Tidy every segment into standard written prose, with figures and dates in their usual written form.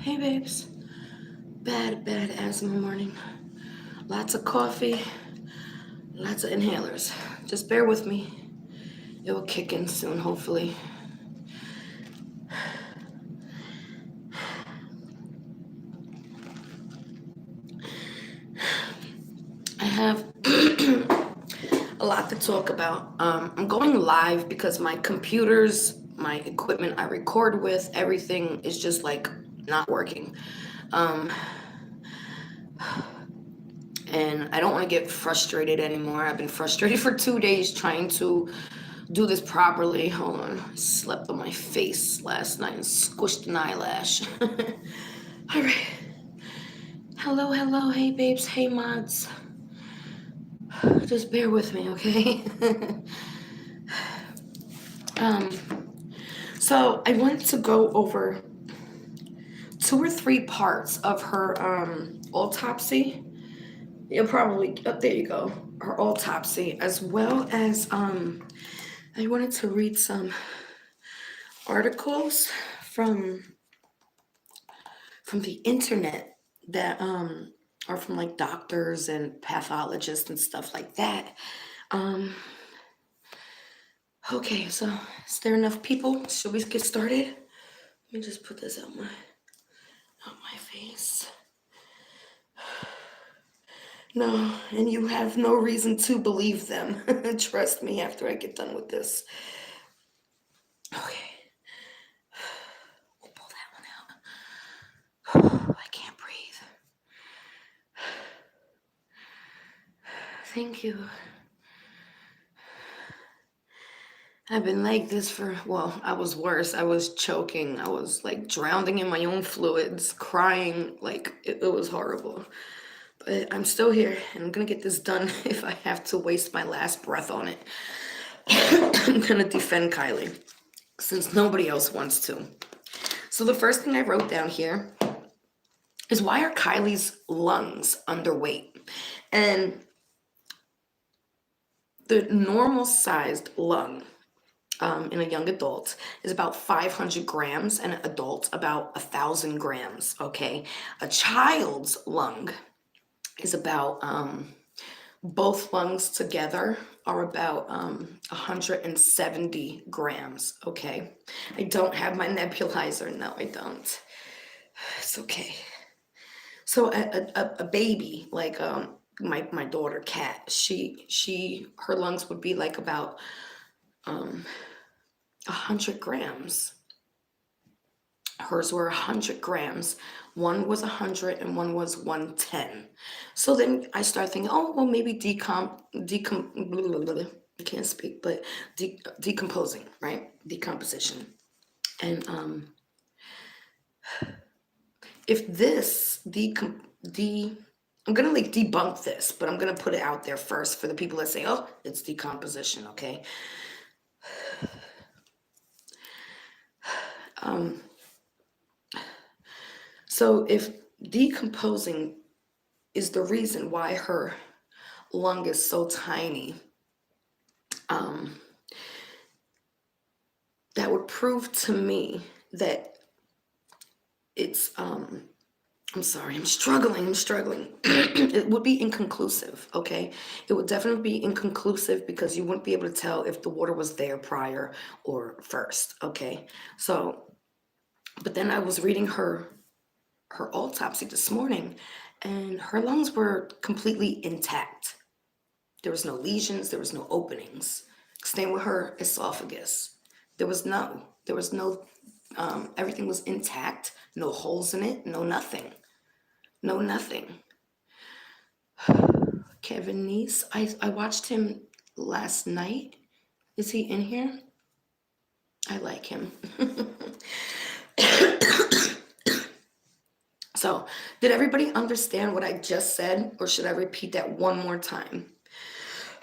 Hey babes, bad asthma morning. Lots of coffee, lots of inhalers. Just bear with me. It will kick in soon, hopefully. I have a lot to talk about. I'm going live because my computers, my equipment I record with, everything is just like not working. And I don't want to get frustrated anymore. I've been frustrated for 2 days trying to do this properly. Hold on. I slept on my face last night and squished an eyelash. All right. Hello. Hey, babes. Hey, mods. Just bear with me, okay? So I want to go over 2 or 3 parts of her autopsy. You'll probably, oh, there you go. Her autopsy, as well as I wanted to read some articles from the internet that are from like doctors and pathologists and stuff like that. Okay, so is there enough people? Should we get started? Let me just put this out my face. No, and you have no reason to believe them. Trust me after I get done with this. Okay. We'll pull that one out. I can't breathe. Thank you. I've been like this for, well, I was worse. I was choking. I was like drowning in my own fluids, crying. Like it was horrible. But I'm still here and I'm gonna get this done if I have to waste my last breath on it. I'm gonna defend Kiely since nobody else wants to. So the first thing I wrote down here is, why are Kiely's lungs underweight? And the normal sized lung in a young adult is about 500 grams, and an adult about 1,000 grams, okay? A child's lung is about, both lungs together are about 170 grams, okay? I don't have my nebulizer. No, I don't. It's okay. So a baby, like my daughter Kat, her lungs would be like about 100 grams. Hers were 100 grams. One was 100 and one was 110. So then I start thinking, oh, well, maybe I can't speak, but decomposing, right? Decomposition. And if this I'm gonna like debunk this, but I'm gonna put it out there first for the people that say, oh, it's decomposition, okay? So if decomposing is the reason why her lung is so tiny, that would prove to me that it's I'm sorry, I'm struggling. It would be inconclusive, okay? It would definitely be inconclusive because you wouldn't be able to tell if the water was there prior or first, okay? So, but then I was reading her autopsy this morning, and her lungs were completely intact. There was no lesions, there was no openings. Same with her esophagus. There was no, everything was intact, no holes in it, no nothing. Kevin Neese, I watched him last night. Is he in here? I like him. So, did everybody understand what I just said, or should I repeat that one more time?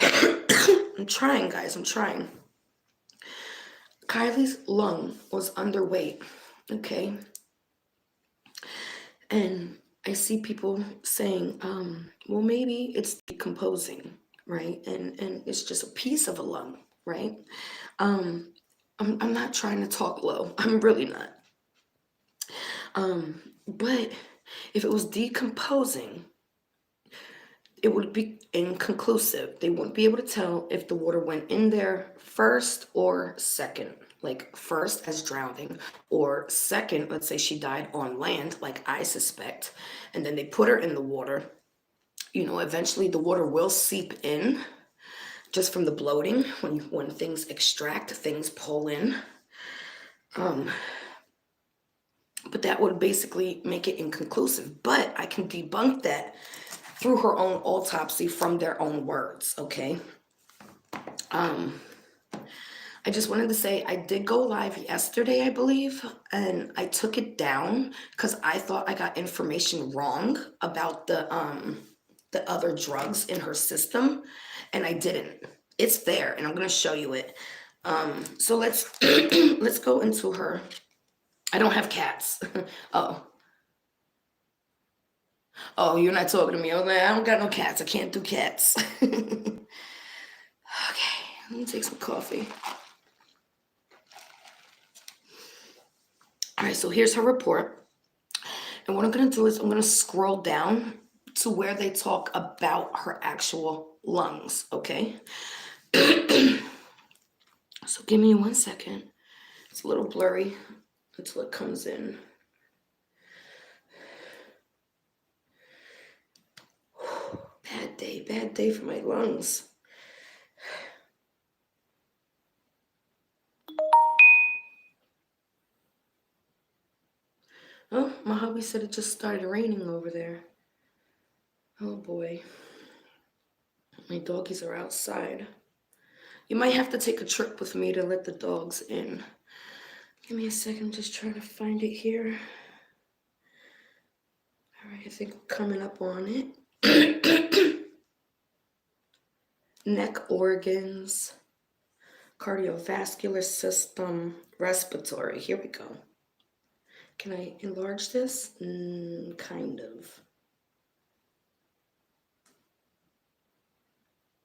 I'm trying, guys, I'm trying. Kiely's lung was underweight, okay? And I see people saying, well, maybe it's decomposing, right? And it's just a piece of a lung, right? I'm not trying to talk low. I'm really not. But if it was decomposing, it would be inconclusive. They wouldn't be able to tell if the water went in there first or second. Like first as drowning, or second, let's say she died on land, like I suspect, and then they put her in the water. You know, eventually the water will seep in just from the bloating. When things extract, things pull in. But that would basically make it inconclusive. But I can debunk that through her own autopsy from their own words, okay? I just wanted to say I did go live yesterday, I believe, and I took it down because I thought I got information wrong about the other drugs in her system, and I didn't. It's there, and I'm gonna show you it. So let's let's go into her. I don't have cats. Oh, oh, you're not talking to me. Oh, man, I don't got no cats. I can't do cats. Okay, let me take some coffee. All right, so here's her report. And what I'm going to do is I'm going to scroll down to where they talk about her actual lungs, okay? So give me 1 second. It's a little blurry until it comes in. Bad day for my lungs. Oh, my hubby said it just started raining over there. Oh boy. My doggies are outside. You might have to take a trip with me to let the dogs in. Give me a second, I'm just trying to find it here. All right, I think we're coming up on it. Neck organs, cardiovascular system, respiratory. Here we go. Can I enlarge this? Kind of.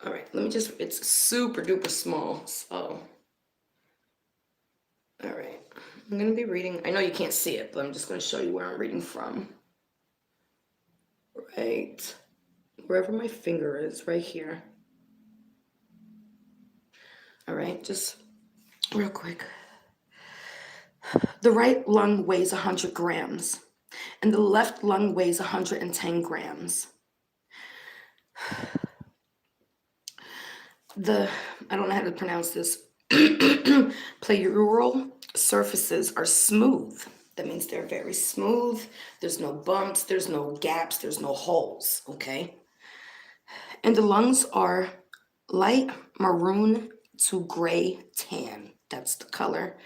All right, let me just, it's super duper small, so. All right, I'm gonna be reading, I know you can't see it, but I'm just gonna show you where I'm reading from. Right, wherever my finger is, right here. All right, just real quick. The right lung weighs 100 grams, and the left lung weighs 110 grams. I don't know how to pronounce this, pleural surfaces are smooth. That means they're very smooth. There's no bumps, there's no gaps, there's no holes, okay? And the lungs are light maroon to gray tan. That's the color.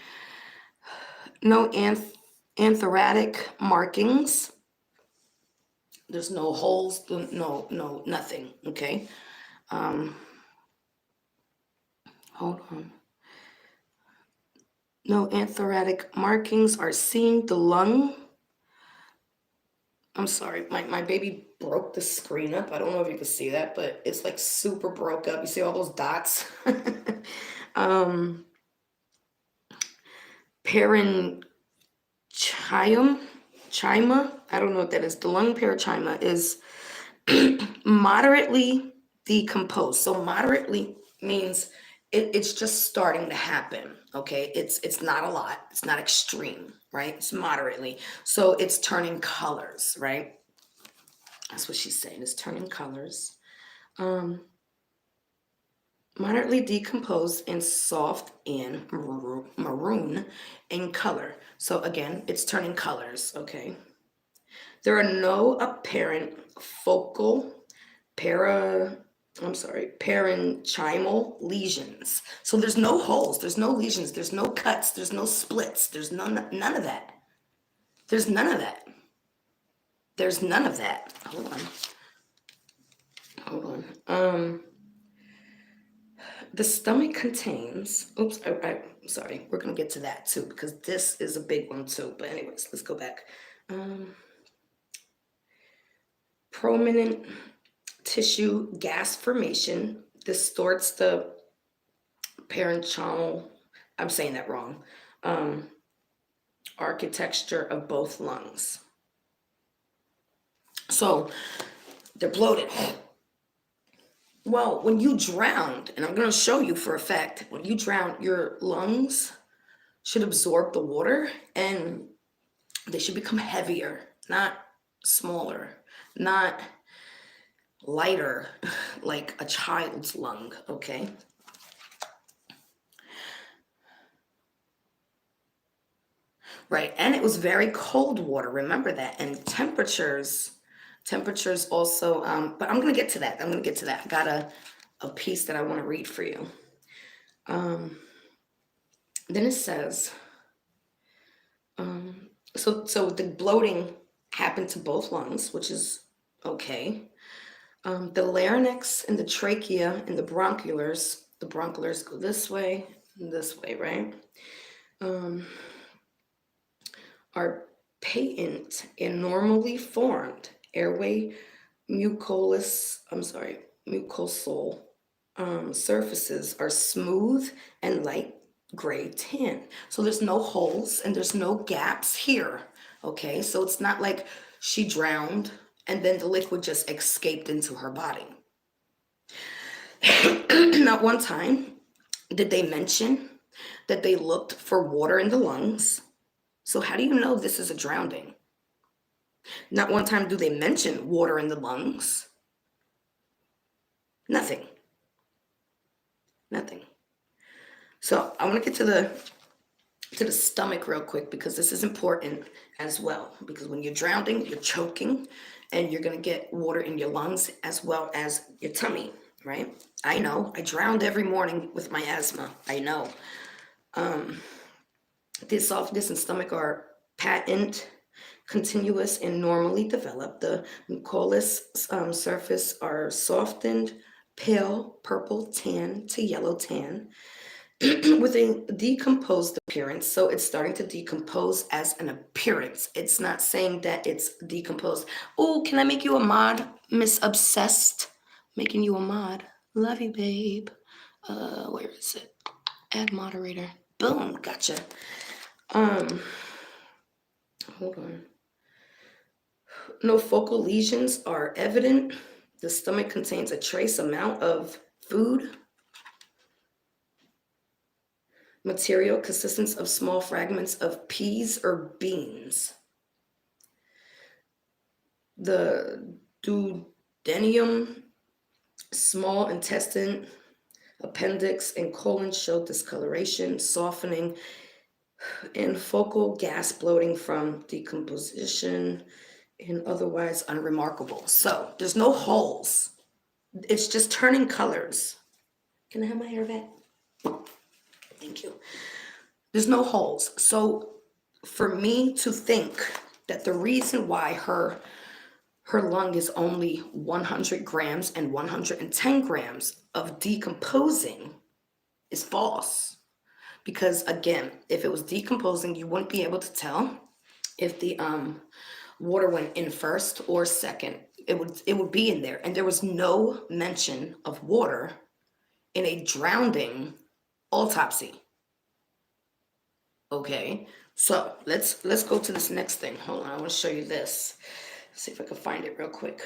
No anthratic markings. There's no holes, no, nothing, okay? Hold on. No anthratic markings are seen. The lung, I'm sorry, my baby broke the screen up. I don't know if you can see that, but it's like super broke up. You see all those dots? Parenchyma, I don't know what that is. The lung parenchyma is moderately decomposed. So moderately means it's just starting to happen, okay? It's not a lot. It's not extreme, right? It's moderately. So it's turning colors, right? That's what she's saying, it's turning colors. Moderately decomposed and soft and maroon in color. So again, it's turning colors, okay? There are no apparent focal parenchymal lesions. So there's no holes, there's no lesions, there's no cuts, there's no splits, there's none of that. There's none of that. There's none of that. Hold on. The stomach contains, oops, I'm sorry, we're gonna get to that too, because this is a big one too. But anyways, let's go back. Prominent tissue gas formation distorts the parenchymal, I'm saying that wrong, architecture of both lungs. So they're bloated. Well, when you drowned, and I'm going to show you for a fact, when you drown, your lungs should absorb the water and they should become heavier, not smaller, not lighter like a child's lung, okay? Right, and it was very cold water, remember that, and temperatures also, but I'm gonna get to that. I got a piece that I want to read for you. Then it says, so the bloating happened to both lungs, which is okay. The larynx and the trachea and the bronchulars go this way and this way, right? Are patent and normally formed airway mucosal surfaces are smooth and light gray tan. So there's no holes and there's no gaps here. Okay, so it's not like she drowned and then the liquid just escaped into her body. Not one time did they mention that they looked for water in the lungs. So how do you know this is a drowning? Not one time do they mention water in the lungs. Nothing. So I want to get to the stomach real quick because this is important as well. Because when you're drowning, you're choking and you're going to get water in your lungs as well as your tummy, right? I know. I drowned every morning with my asthma. I know. The esophagus and stomach are patent, continuous, and normally developed. The mucous surface are softened, pale, purple tan to yellow tan, with a decomposed appearance. So it's starting to decompose as an appearance. It's not saying that it's decomposed. Oh, can I make you a mod, Miss Obsessed? Making you a mod. Love you, babe. Where is it? Add moderator. Boom, gotcha. Hold on. No focal lesions are evident. The stomach contains a trace amount of food material consisting of small fragments of peas or beans. The duodenum, small intestine, appendix, and colon show discoloration, softening, and focal gas bloating from decomposition, and otherwise unremarkable. So there's no holes. It's just turning colors. Can I have my hair back? Thank you. There's no holes. So for me to think that the reason why her lung is only 100 grams and 110 grams of decomposing is false. Because again, if it was decomposing, you wouldn't be able to tell if the water went in first or second. It would be in there. And there was no mention of water in a drowning autopsy. Okay, so let's go to this next thing. Hold on, I want to show you this. See if I can find it real quick.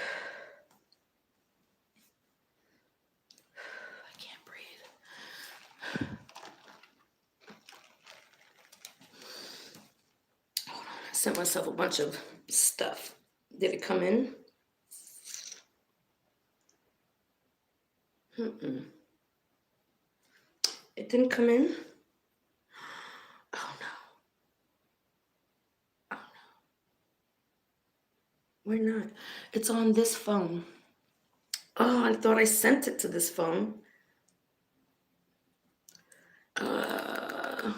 I can't breathe. Hold on, I sent myself a bunch of stuff. Did it come in? It didn't come in? Oh no. Why not? It's on this phone. Oh, I thought I sent it to this phone. Fuck.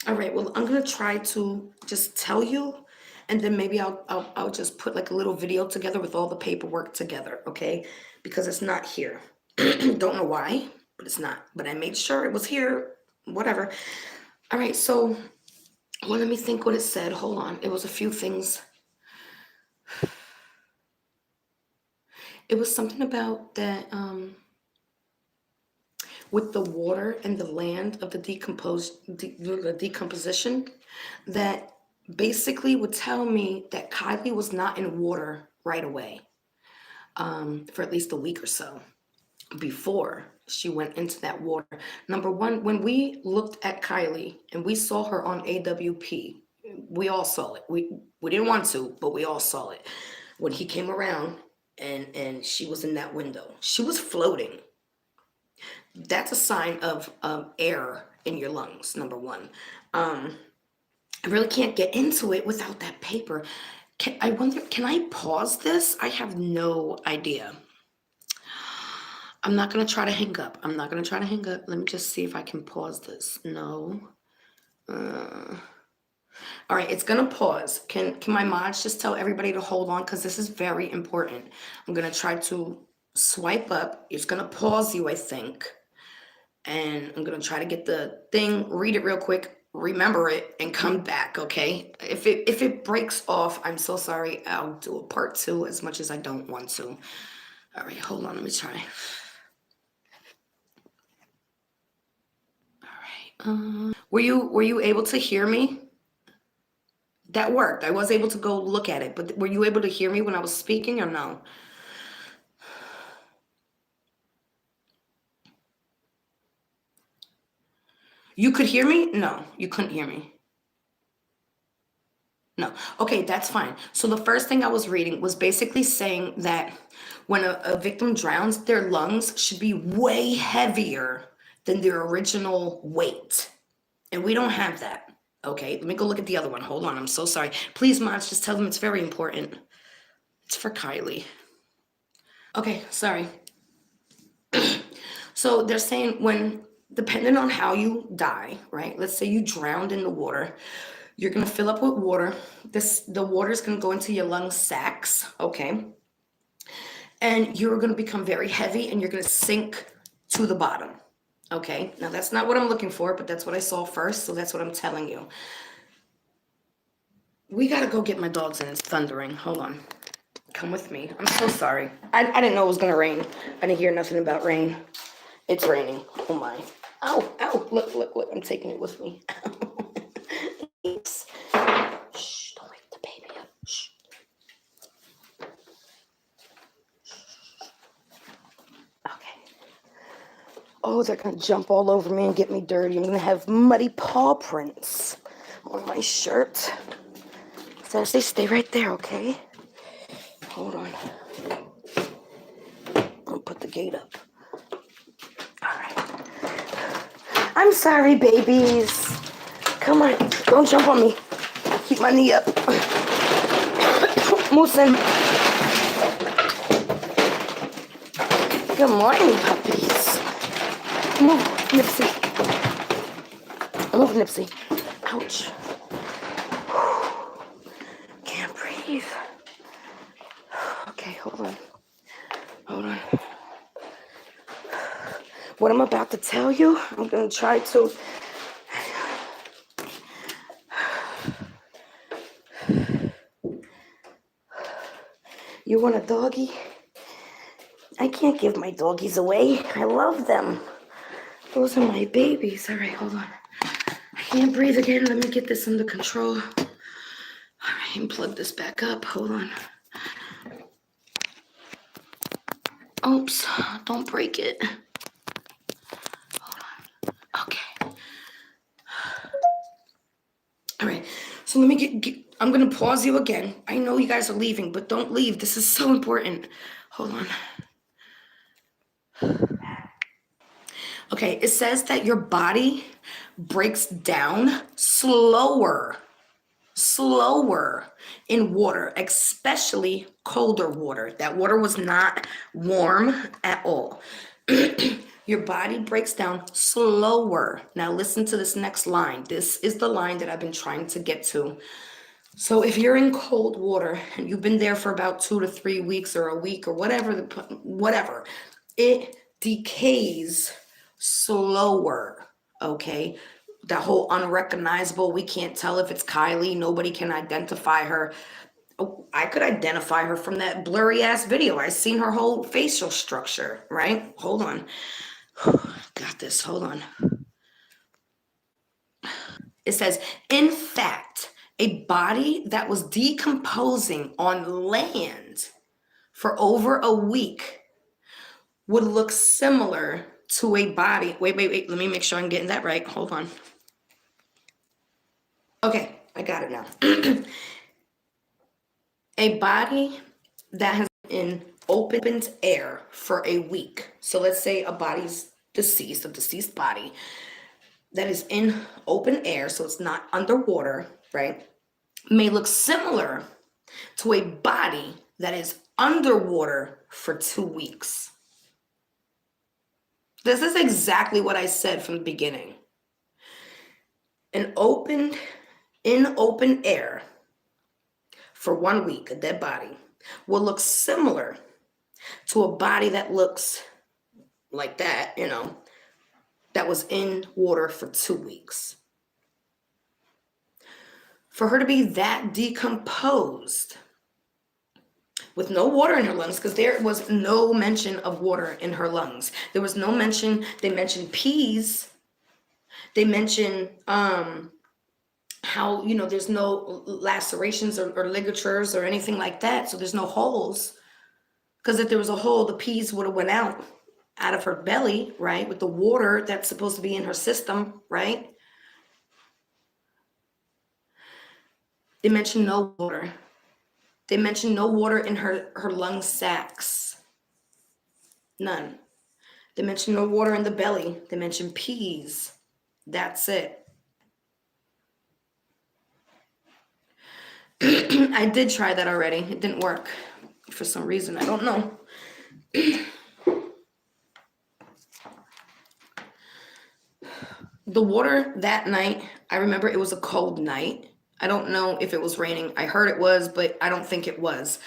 All right, well, I'm gonna try to just tell you, and then maybe I'll just put like a little video together with all the paperwork together, okay? Because it's not here. Don't know why, but it's not. But I made sure it was here, whatever. All right, so, well, let me think what it said. Hold on, it was a few things. It was something about that, with the water and the land of the decomposition, that basically would tell me that Kiely was not in water right away, for at least a week or so before she went into that water. Number one, when we looked at Kiely and we saw her on AWP, we all saw it. We didn't want to, but we all saw it. When he came around and she was in that window, she was floating. That's a sign of air in your lungs, number one. I really can't get into it without that paper. I wonder, can I pause this? I have no idea. I'm not going to try to hang up. I'm not going to try to hang up. Let me just see if I can pause this. No. All right, it's going to pause. Can my mods just tell everybody to hold on, because this is very important. I'm going to try to swipe up. It's going to pause you, I think. And I'm going to try to get the thing, read it real quick, remember it, and come back, okay? If it breaks off, I'm so sorry. I'll do a part 2 as much as I don't want to. All right, hold on. Let me try. All right. Were you able to hear me? That worked. I was able to go look at it, but were you able to hear me when I was speaking or no? You could hear me? No, you couldn't hear me. No. Okay, that's fine. So the first thing I was reading was basically saying that when a victim drowns, their lungs should be way heavier than their original weight. And we don't have that. Okay, let me go look at the other one. Hold on, I'm so sorry. Please, mods, just tell them it's very important. It's for Kiely. Okay, sorry. So they're saying when, depending on how you die, right? Let's say you drowned in the water. You're gonna fill up with water. The water is gonna go into your lung sacs, okay? And you're gonna become very heavy and you're gonna sink to the bottom, okay? Now that's not what I'm looking for, but that's what I saw first, so that's what I'm telling you. We gotta go get my dogs and it's thundering. Hold on. Come with me. I'm so sorry. I didn't know it was gonna rain. I didn't hear nothing about rain. It's raining. Oh my. Ow, ow. Look. I'm taking it with me. Oops. Shh, don't wake the baby up. Shh. Okay. Oh, they're gonna jump all over me and get me dirty. I'm gonna have muddy paw prints on my shirt. So they stay right there, okay? Hold on. I'll put the gate up. All right. I'm sorry, babies. Come on, don't jump on me. Keep my knee up. Moosin. Good morning, puppies. Move, Nipsey. Move, Nipsey. Ouch. Can't breathe. Okay, hold on. What I'm about to tell you, I'm going to try to... You want a doggy? I can't give my doggies away. I love them. Those are my babies. All right, hold on. I can't breathe again. Let me get this under control. All right, and plug this back up. Hold on. Oops, don't break it. Hold on. Okay. All right, so let me I'm going to pause you again. I know you guys are leaving, but don't leave. This is so important. Hold on. Okay, it says that your body breaks down slower in water, especially colder water. That water was not warm at all. Your body breaks down slower. Now listen to this next line. This is the line that I've been trying to get to. So if you're in cold water and you've been there for about 2 to 3 weeks or a week or whatever, it decays slower, okay? That whole unrecognizable, we can't tell if it's Kiely, nobody can identify her. Oh, I could identify her from that blurry ass video. I seen her whole facial structure, right? Hold on. Got this, hold on. It says, in fact, A body that was decomposing on land for over a week would look similar to a body. Wait. Let me make sure I'm getting that right. Hold on. Okay, I got it now. A body that has been in open air for a week. So let's say a body's deceased, a deceased body that is in open air, so it's not underwater, right? May look similar to a body that is underwater for 2 weeks. This is exactly what I said from the beginning. In open air for 1 week, a dead body will look similar to a body that looks like that, you know, that was in water for 2 weeks. For her to be that decomposed with no water in her lungs, because there was no mention of water in her lungs. There was no mention. They mentioned peas. They mentioned how, you know, there's no lacerations or ligatures or anything like that. So there's no holes. Because if there was a hole, the peas would have went out of her belly, right? With the water that's supposed to be in her system, right? They mentioned no water. They mentioned no water in her lung sacs. None. They mentioned no water in the belly. They mentioned peas. That's it. I did try that already. It didn't work for some reason. I don't know. The water that night, I remember it was a cold night. I don't know if it was raining. I heard it was, but I don't think it was.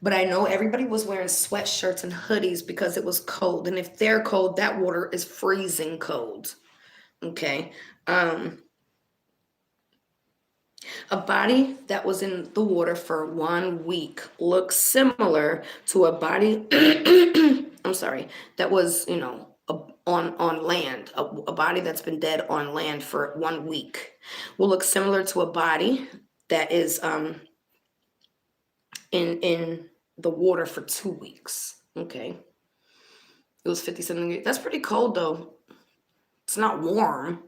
But I know everybody was wearing sweatshirts and hoodies because it was cold. And if they're cold, that water is freezing cold. Okay. A body that was in the water for 1 week looks similar to a body, I'm sorry, that was, you know, on land. A body that's been dead on land for 1 week will look similar to a body that is in the water for 2 weeks. Okay. It was 57 degrees. That's pretty cold though. It's not warm.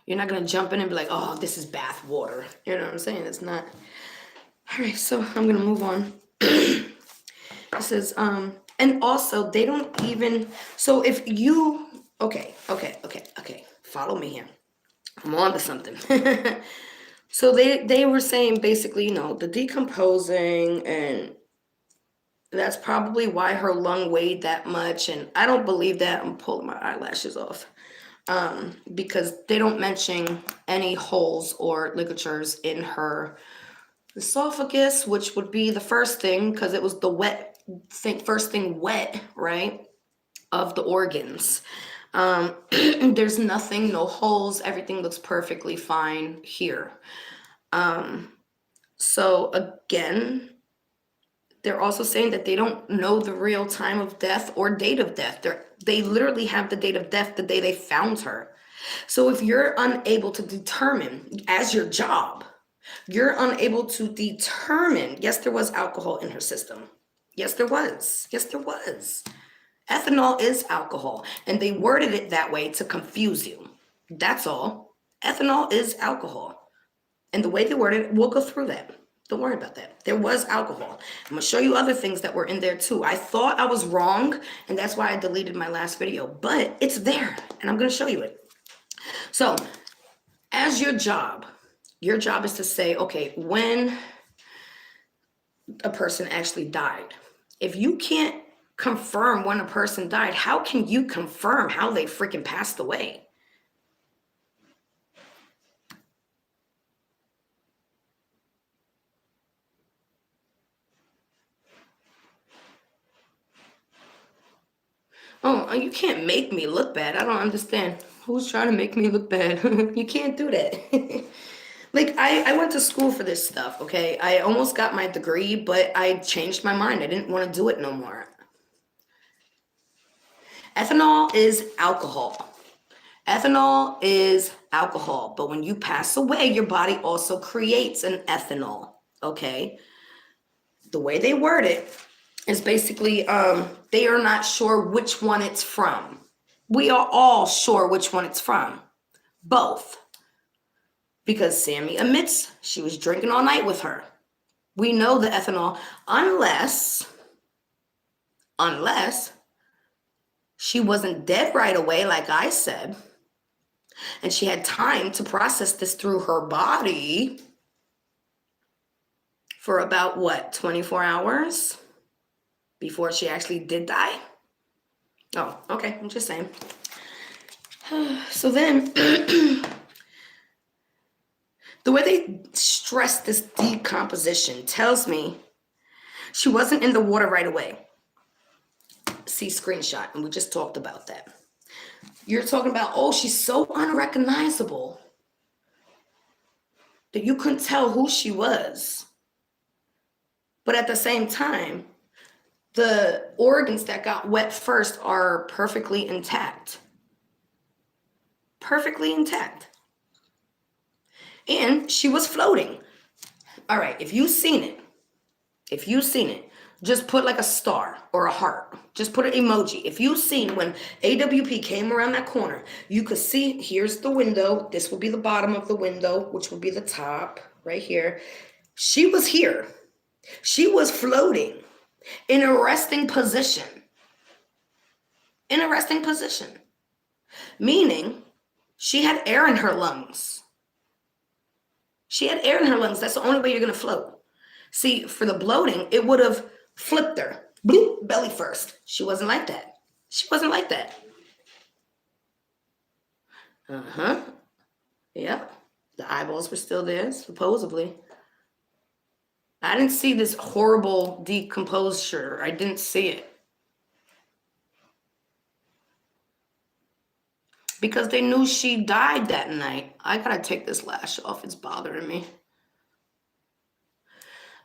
You're not going to jump in and be like, oh, this is bath water. You know what I'm saying? It's not. All right, so I'm going to move on. It says, and also they don't even, so if you, okay. Follow me here. I'm on to something. So they were saying basically, you know, the decomposing, and that's probably why her lung weighed that much. And I don't believe that. I'm pulling my eyelashes off. Because they don't mention any holes or ligatures in her esophagus, which would be the first thing, because it was the first thing wet, right, of the organs. There's nothing, no holes, everything looks perfectly fine here. So again, they're also saying that they don't know the real time of death or date of death. They literally have the date of death the day they found her. So if you're unable to determine, as your job, you're unable to determine, yes, there was alcohol in her system. Yes, there was. Yes, there was. Ethanol is alcohol, and they worded it that way to confuse you. That's all. Ethanol is alcohol. And the way they worded it, we'll go through that. Don't worry about that. There was alcohol. I'm going to show you other things that were in there too. I thought I was wrong, and that's why I deleted my last video. But it's there, and I'm going to show you it. So, as your job is to say, okay, when a person actually died. If you can't confirm when a person died, how can you confirm how they freaking passed away? Oh, you can't make me look bad. I don't understand. Who's trying to make me look bad? You can't do that. Like, I went to school for this stuff, okay? I almost got my degree, but I changed my mind. I didn't want to do it no more. Ethanol is alcohol. Ethanol is alcohol, but when you pass away, your body also creates an ethanol, okay? The way they word it is basically they are not sure which one it's from. We are all sure which one it's from. Both. Because Sammy admits she was drinking all night with her. We know the ethanol, unless she wasn't dead right away, like I said, and she had time to process this through her body for about, what, 24 hours before she actually did die? Oh, okay, I'm just saying. So then, the way they stress this decomposition tells me she wasn't in the water right away. See screenshot, and we just talked about that. You're talking about, oh, she's so unrecognizable that you couldn't tell who she was. But at the same time, the organs that got wet first are perfectly intact. Perfectly intact. And she was floating. All right, if you've seen it, just put like a star or a heart. Just put an emoji. If you've seen when AWP came around that corner, you could see, here's the window. This will be the bottom of the window, which will be the top right here. She was here. She was floating in a resting position. In a resting position. Meaning she had air in her lungs. She had air in her lungs. That's the only way you're going to float. See, for the bloating, it would have flipped her. Bloop, belly first. She wasn't like that. She wasn't like that. Uh-huh. Yep. The eyeballs were still there, supposedly. I didn't see this horrible decomposure. I didn't see it. Because they knew she died that night. I gotta take this lash off. It's bothering me.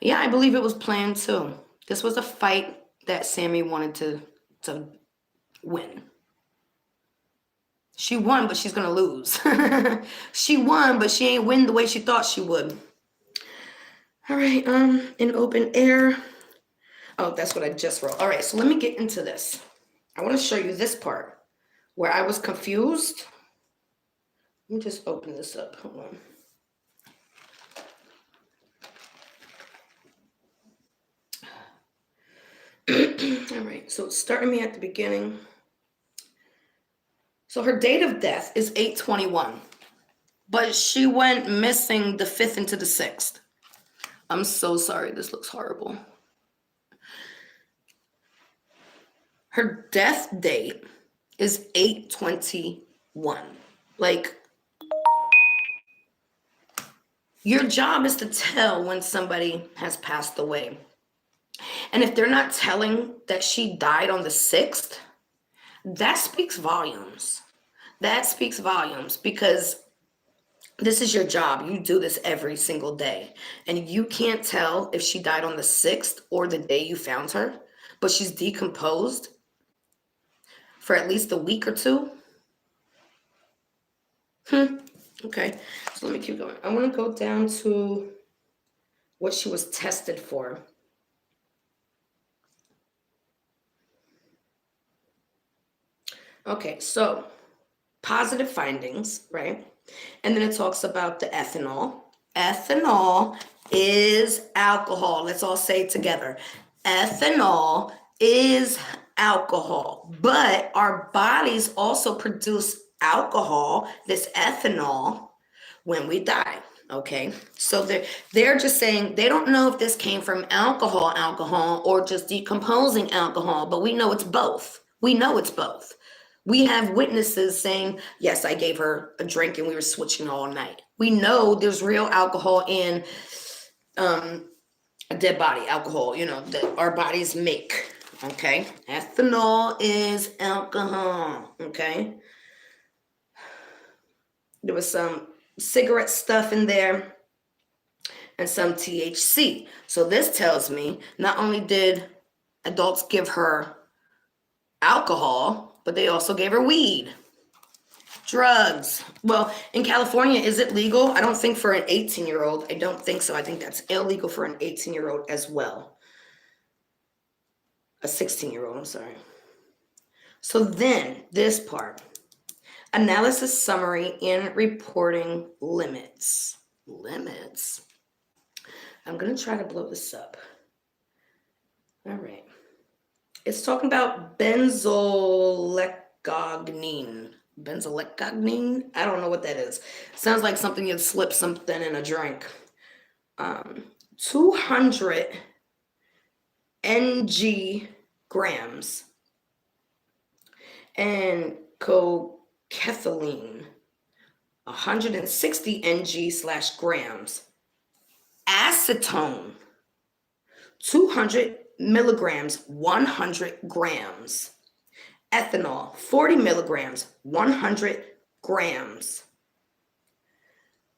Yeah, I believe it was planned too. This was a fight that Sammy wanted to win. She won, but she's gonna lose. She won, but she ain't win the way she thought she would. All right, in open air. Oh, that's what I just wrote. All right, so let me get into this. I want to show you this part where I was confused. Let me just open this up. Hold on. All right, so it's starting me at the beginning. So her date of death is 8/21, but she went missing the 5th into the 6th. I'm so sorry, this looks horrible. Her death date is 8/21. Like, your job is to tell when somebody has passed away. And if they're not telling that she died on the 6th, that speaks volumes. That speaks volumes, because this is your job. You do this every single day. And you can't tell if she died on the 6th or the day you found her, but she's decomposed for at least a week or two. Okay, so let me keep going. I want to go down to what she was tested for. Okay, so positive findings, right? And then it talks about the ethanol. Ethanol is alcohol. Let's all say it together. Ethanol is alcohol, but our bodies also produce alcohol, this ethanol, when we die. Okay, so they're just saying they don't know if this came from alcohol, or just decomposing alcohol, but we know it's both. We know it's both. We have witnesses saying, yes, I gave her a drink and we were switching all night. We know there's real alcohol in a dead body alcohol, that our bodies make. Okay, ethanol is alcohol. Okay, there was some cigarette stuff in there and some THC. So this tells me not only did adults give her alcohol, but they also gave her weed. Drugs. Well, in California, is it legal? I don't think for an 18-year-old. I don't think so. I think that's illegal for an 18-year-old as well. A 16-year-old, I'm sorry. So then, this part. Analysis, summary, and reporting limits. Limits? I'm going to try to blow this up. All right. It's talking about benzolecgonine. Benzolecgonine? I don't know what that is. Sounds like something you'd slip something in a drink. 200 ng grams. And cocaethylene, 160 ng/grams. Acetone, 200 milligrams, 100 grams. Ethanol, 40 milligrams, 100 grams.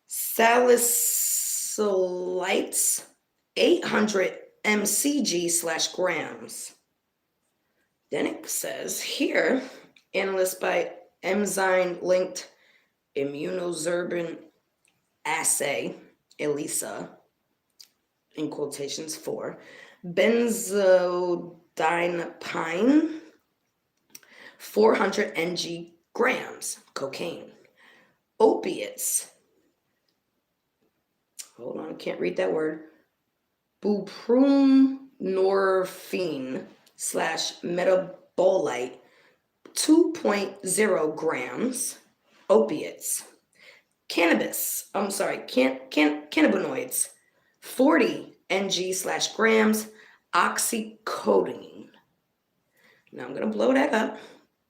Salicylates, 800 mcg/grams. Then it says here, analyzed by enzyme-linked immunosorbent assay, ELISA, in quotations for, benzodiazepine, 400 ng grams, cocaine. Opiates, hold on, I can't read that word, buprenorphine/metabolite, 2.0 grams. Opiates. Cannabinoids, 40 ng/grams. Oxycodone. Now I'm going to blow that up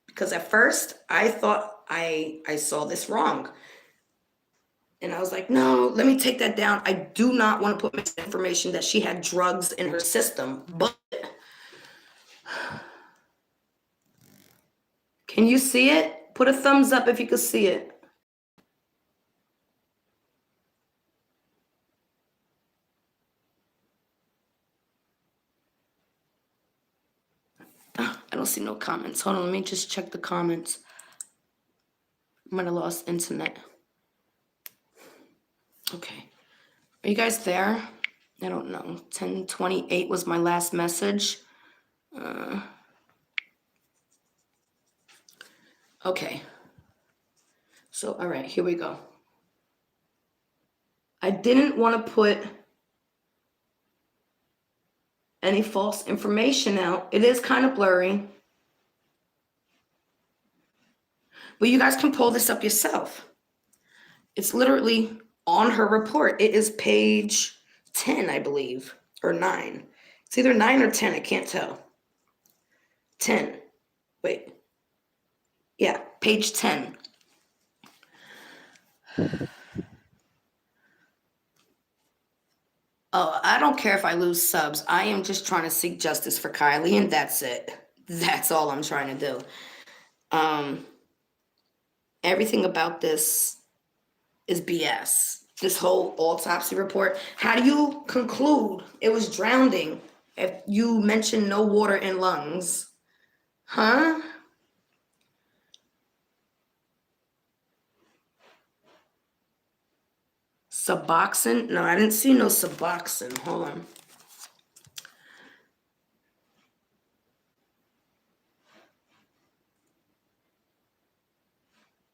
because at first I thought I saw this wrong. And I was like, no, let me take that down. I do not want to put misinformation that she had drugs in her system. But can you see it? Put a thumbs up if you can see it. I don't see no comments. Hold on, let me just check the comments. I might have lost internet. Okay. Are you guys there? I don't know. 10:28 was my last message. Okay. So, all right, here we go. I didn't want to put any false information out. It is kind of blurry. But you guys can pull this up yourself. It's literally on her report. It is page 10, I believe, or 9. It's either 9 or 10. I can't tell. 10. Wait. Yeah, page 10. Oh, I don't care if I lose subs. I am just trying to seek justice for Kiely, and that's it. That's all I'm trying to do. Everything about this is BS. This whole autopsy report. How do you conclude it was drowning if you mention no water in lungs? Huh? Suboxone? No, I didn't see no Suboxone. Hold on.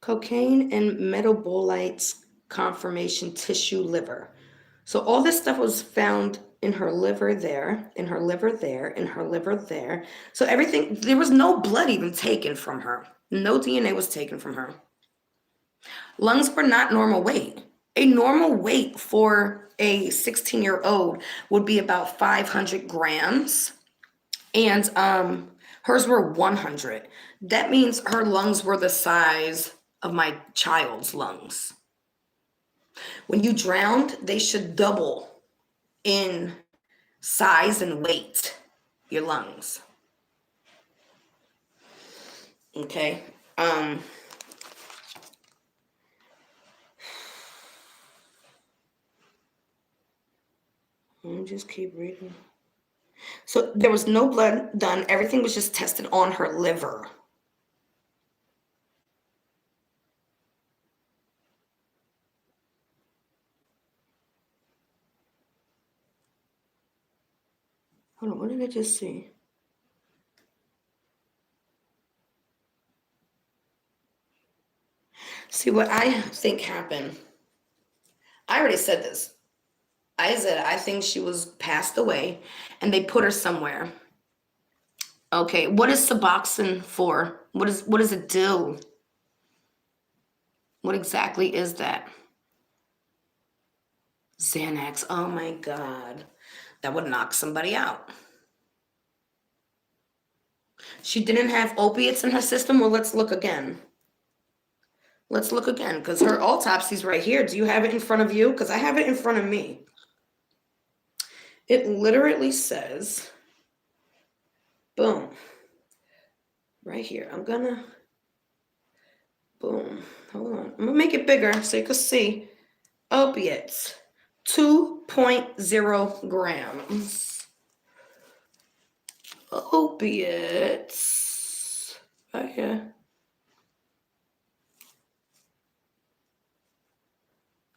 Cocaine and metabolites confirmation tissue liver. So all this stuff was found in her liver there, in her liver there, in her liver there. So everything, there was no blood even taken from her. No DNA was taken from her. Lungs were not normal weight. A normal weight for a 16-year-old would be about 500 grams. And hers were 100. That means her lungs were the size of my child's lungs. When you drowned, they should double in size and weight, your lungs. Okay. Let me just keep reading. So there was no blood done. Everything was just tested on her liver. Hold on, what did I just see? See, what I think happened, I already said this. I said I think she was passed away and they put her somewhere. Okay, what is Suboxone for? What does it do? What exactly is that? Xanax. Oh my God. That would knock somebody out. She didn't have opiates in her system? Well, let's look again. Let's look again, because her autopsy's right here. Do you have it in front of you? Because I have it in front of me. It literally says, boom, right here. I'm gonna, boom, hold on. I'm gonna make it bigger so you can see. Opiates, 2.0 grams. Opiates, right here.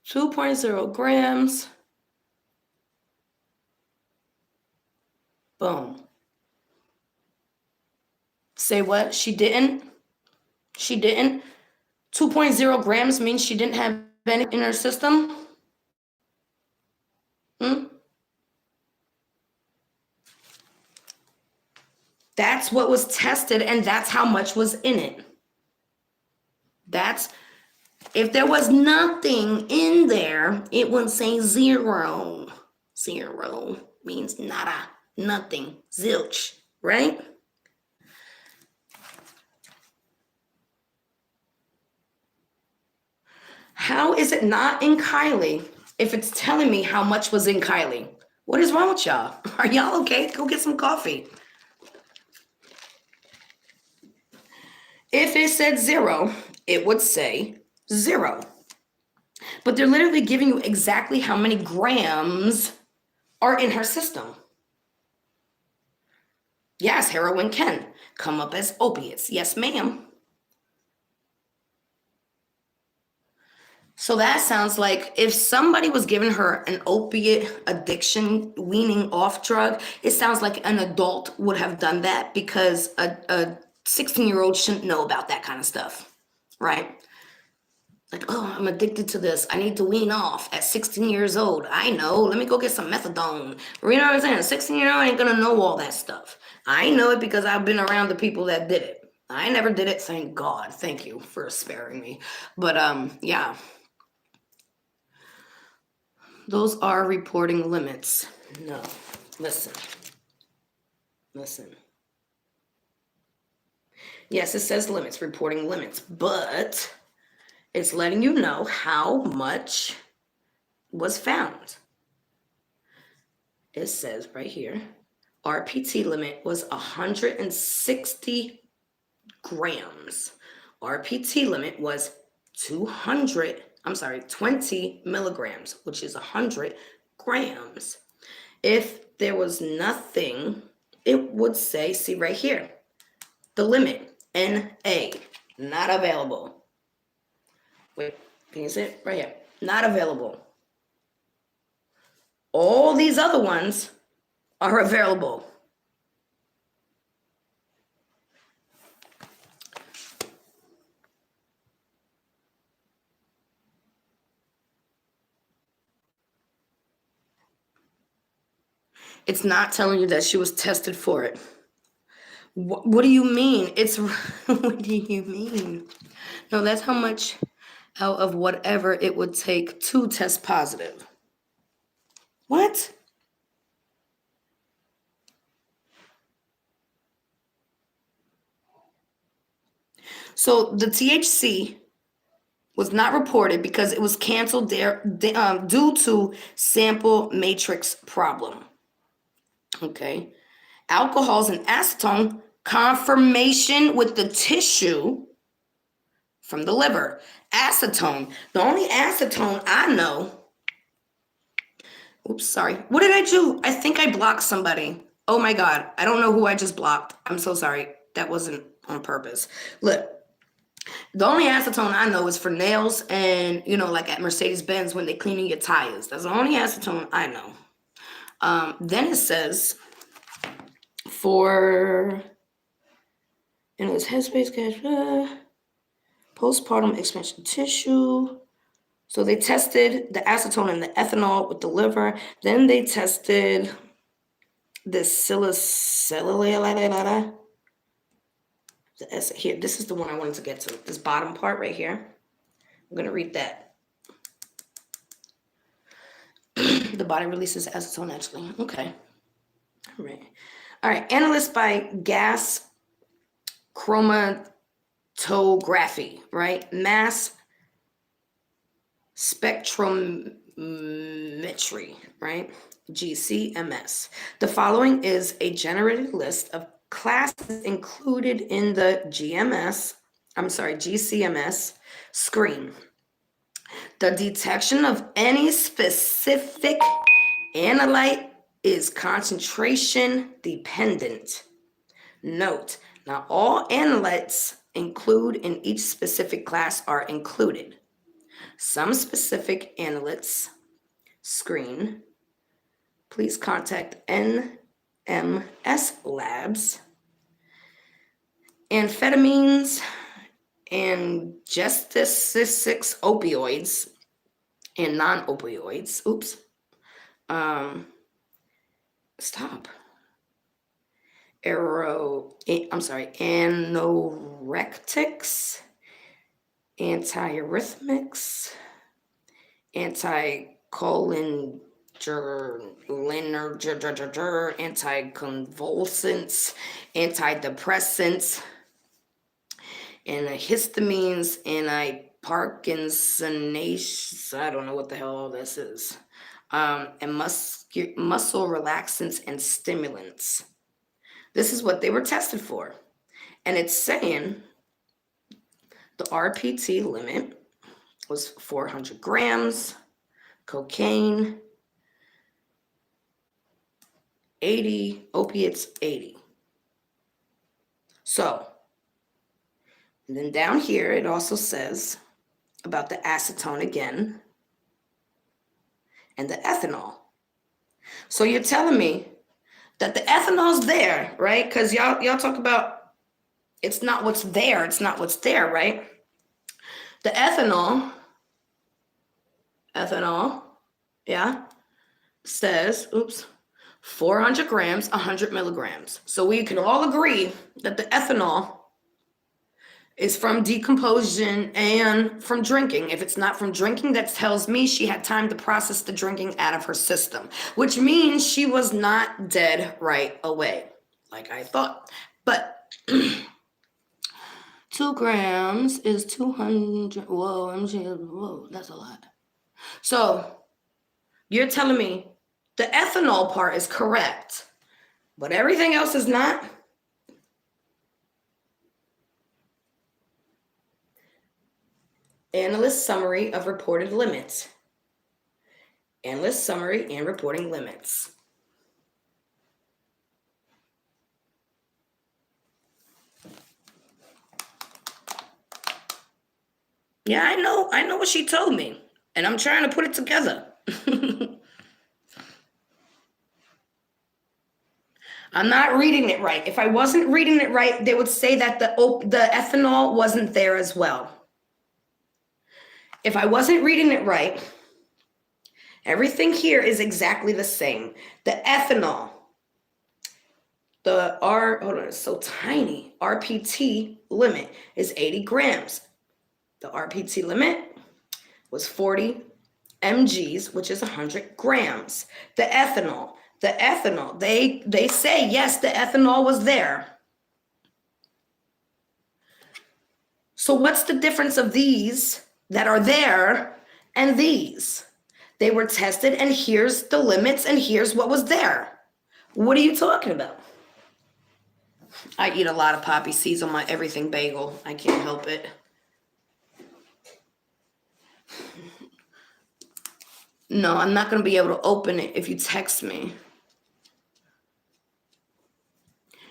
2.0 grams. Boom. Say what? She didn't? She didn't? 2.0 grams means she didn't have any in her system? That's what was tested, and that's how much was in it. That's, if there was nothing in there, it would say 0. 0 means nada, nothing, zilch, right? How is it not in Kiely if it's telling me how much was in Kiely? What is wrong with y'all? Are y'all okay? Go get some coffee. If it said 0, it would say 0. But they're literally giving you exactly how many grams are in her system. Yes, heroin can come up as opiates. Yes, ma'am. So that sounds like if somebody was giving her an opiate addiction weaning off drug, it sounds like an adult would have done that, because a 16-year-old shouldn't know about that kind of stuff, right? Like, oh, I'm addicted to this. I need to wean off at 16 years old. I know. Let me go get some methadone. You know what I'm saying? 16-year-old ain't going to know all that stuff. I know it because I've been around the people that did it. I never did it. Thank God. Thank you for sparing me. But, yeah. Those are reporting limits. No. Listen. Yes, it says limits, reporting limits, but it's letting you know how much was found. It says right here, RPT limit was 160 grams. RPT limit was 20 milligrams, which is 100 grams. If there was nothing, it would say, see right here, the limit, NA, not available. Wait, can you see it? Right here, not available. All these other ones are available. It's not telling you that she was tested for it. What do you mean? What do you mean? No, that's how much out of whatever it would take to test positive. What? So the THC was not reported because it was canceled due to sample matrix problem. Okay. Alcohols and acetone, confirmation with the tissue from the liver. Acetone, the only acetone I know. Oops, sorry. What did I do? I think I blocked somebody. Oh my God. I don't know who I just blocked. I'm so sorry. That wasn't on purpose. Look, the only acetone I know is for nails and, like at Mercedes-Benz when they're cleaning your tires. That's the only acetone I know. Then it says, for in his headspace cash, postpartum expansion tissue. So they tested the acetone and the ethanol with the liver. Then they tested the salicylate. Here, this is the one I wanted to get to. This bottom part right here. I'm going to read that. The body releases acetone naturally. Okay. All right. All right. Analyzed by gas chromatography, right? Mass spectrometry, right? GCMS. The following is a generated list of classes included in the GCMS screen. The detection of any specific analyte is concentration dependent. Note, not all analytes included in each specific class are included. Some specific analytes screen. Please contact NMS Labs. Amphetamines and gesticicic opioids and non-opioids. Anorectics, antiarrhythmics, anticonvulsants, antidepressants, antihistamines, anti-Parkinsonase, I don't know what the hell all this is, and muscle relaxants and stimulants. This is what they were tested for. And it's saying the RPT limit was 400 grams, cocaine, 80, opiates, 80. So, and then down here, it also says about the acetone again and the ethanol. So you're telling me that the ethanol's there, right? Because y'all talk about it's not what's there, right? The ethanol, yeah, says, 400 grams, 100 milligrams. So we can all agree that the ethanol is from decomposition and from drinking. If it's not from drinking, that tells me she had time to process the drinking out of her system, which means she was not dead right away, like I thought. But 2 grams is 200. Whoa, that's a lot. So you're telling me the ethanol part is correct, but everything else is not? Analyst summary of reported limits. Analyst summary and reporting limits. Yeah, I know what she told me, and I'm trying to put it together. I'm not reading it right. If I wasn't reading it right, they would say that the ethanol wasn't there as well. If I wasn't reading it right, everything here is exactly the same. The ethanol, it's so tiny. RPT limit is 80 grams. The RPT limit was 40 mgs, which is 100 grams. The ethanol, they say, yes, the ethanol was there. So what's the difference of these that are there and these? They were tested, and here's the limits, and here's what was there. What are you talking about? I eat a lot of poppy seeds on my everything bagel. I can't help it. No, I'm not going to be able to open it if you text me.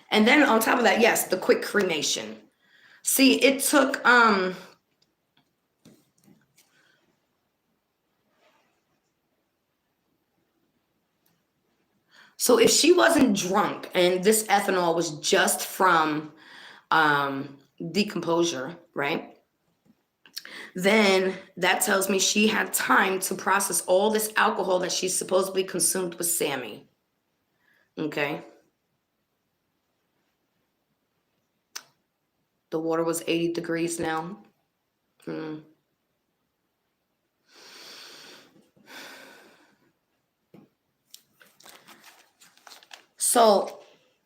And then on top of that, yes, the quick cremation. See, it took So if she wasn't drunk and this ethanol was just from decomposure, right? Then that tells me she had time to process all this alcohol that she supposedly consumed with Sammy. Okay. The water was 80 degrees now. So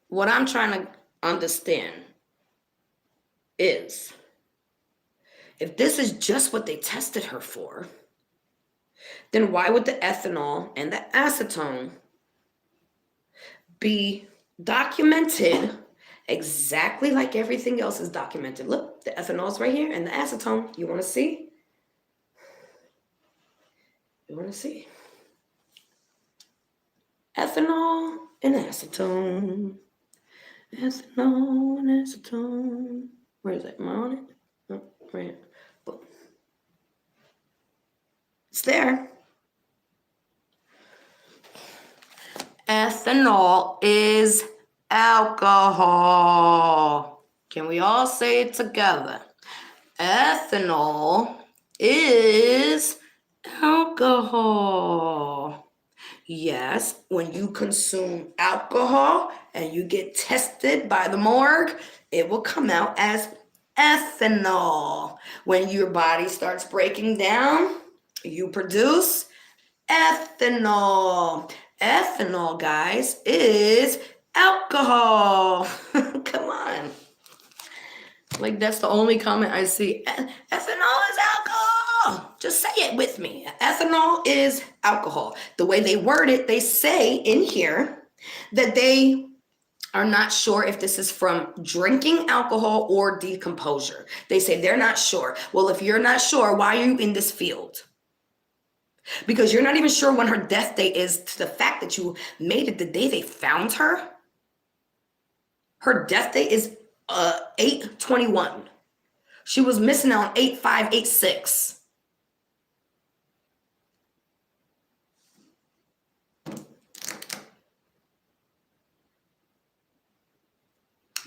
what I'm trying to understand is, if this is just what they tested her for, then why would the ethanol and the acetone be documented exactly like everything else is documented? Look, the ethanol's right here and the acetone. You want to see? You want to see? Ethanol and acetone. Ethanol and acetone. Where is it? Am I on it? Oh, right here. Boom. It's there. Ethanol is alcohol. Can we all say it together? Ethanol is alcohol. Yes, when you consume alcohol and you get tested by the morgue, it will come out as ethanol. When your body starts breaking down, you produce ethanol. Ethanol, guys, is alcohol. Come on. Like, that's the only comment I see. Ethanol is alcohol. Just say it with me. Ethanol is alcohol. The way they word it, they say in here that they are not sure if this is from drinking alcohol or decomposure. They say they're not sure. Well, if you're not sure, why are you in this field? Because you're not even sure when her death date is, to the fact that you made it the day they found her. Her death date is 8/21. She was missing on 8/5/86.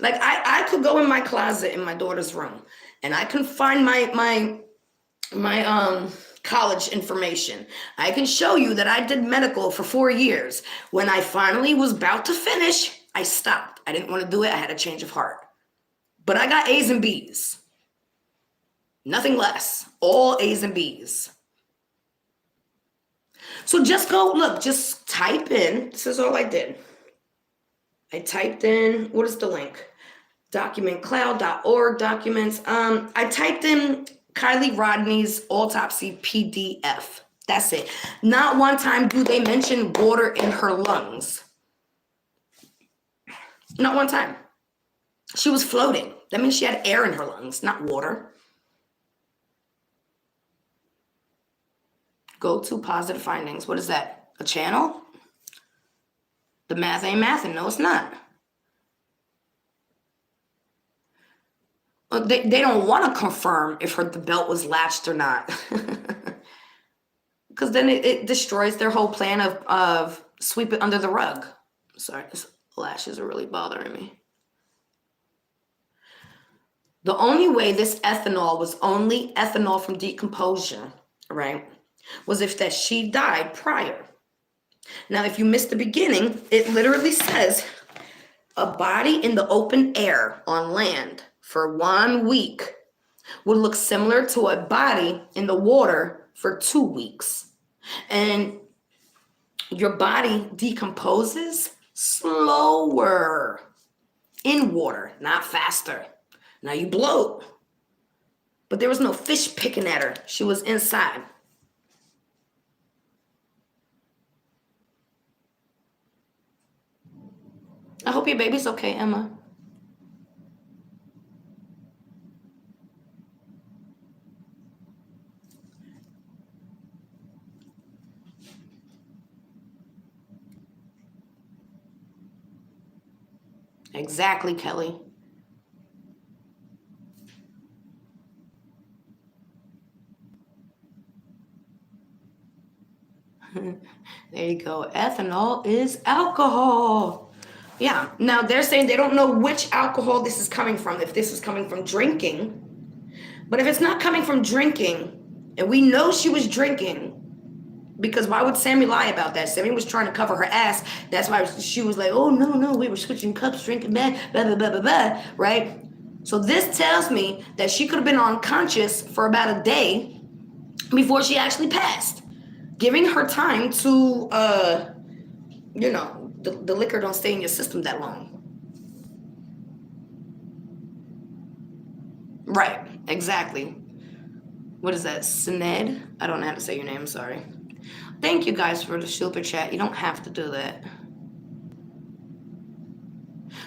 Like, I could go in my closet in my daughter's room and I can find my college information. I can show you that I did medical for 4 years. When I finally was about to finish, I stopped. I didn't want to do it. I had a change of heart. But I got A's and B's. Nothing less. All A's and B's. So just go, look, just type in. This is all I did. I typed in, what is the link? documentcloud.org documents. I typed in Kiely Rodney's autopsy PDF. That's it. Not one time do they mention water in her lungs. Not one time. She was floating. That means she had air in her lungs, not water. Go to positive findings. What is that? A channel? The math ain't mathing. No, it's not. They don't want to confirm if the belt was latched or not. Because then it destroys their whole plan of sweep it under the rug. Sorry, these lashes are really bothering me. The only way this ethanol was only ethanol from decomposure, right, was if that she died prior. Now, if you missed the beginning, it literally says a body in the open air on land for 1 week would look similar to a body in the water for 2 weeks. And your body decomposes slower in water, not faster. Now you bloat. But there was no fish picking at her. She was inside. I hope your baby's okay, Emma. Exactly, Kelly. There you go. Ethanol is alcohol. Yeah. Now they're saying they don't know which alcohol this is coming from, if this is coming from drinking. But if it's not coming from drinking, and we know she was drinking, because why would Sammy lie about that? Sammy was trying to cover her ass. That's why she was like, oh, no, we were switching cups, drinking, blah, blah, blah, blah, blah, right? So this tells me that she could have been unconscious for about a day before she actually passed, giving her time to, you know, the liquor don't stay in your system that long. Right, exactly. What is that, Sined? I don't know how to say your name, sorry. Thank you guys for the super chat. You don't have to do that.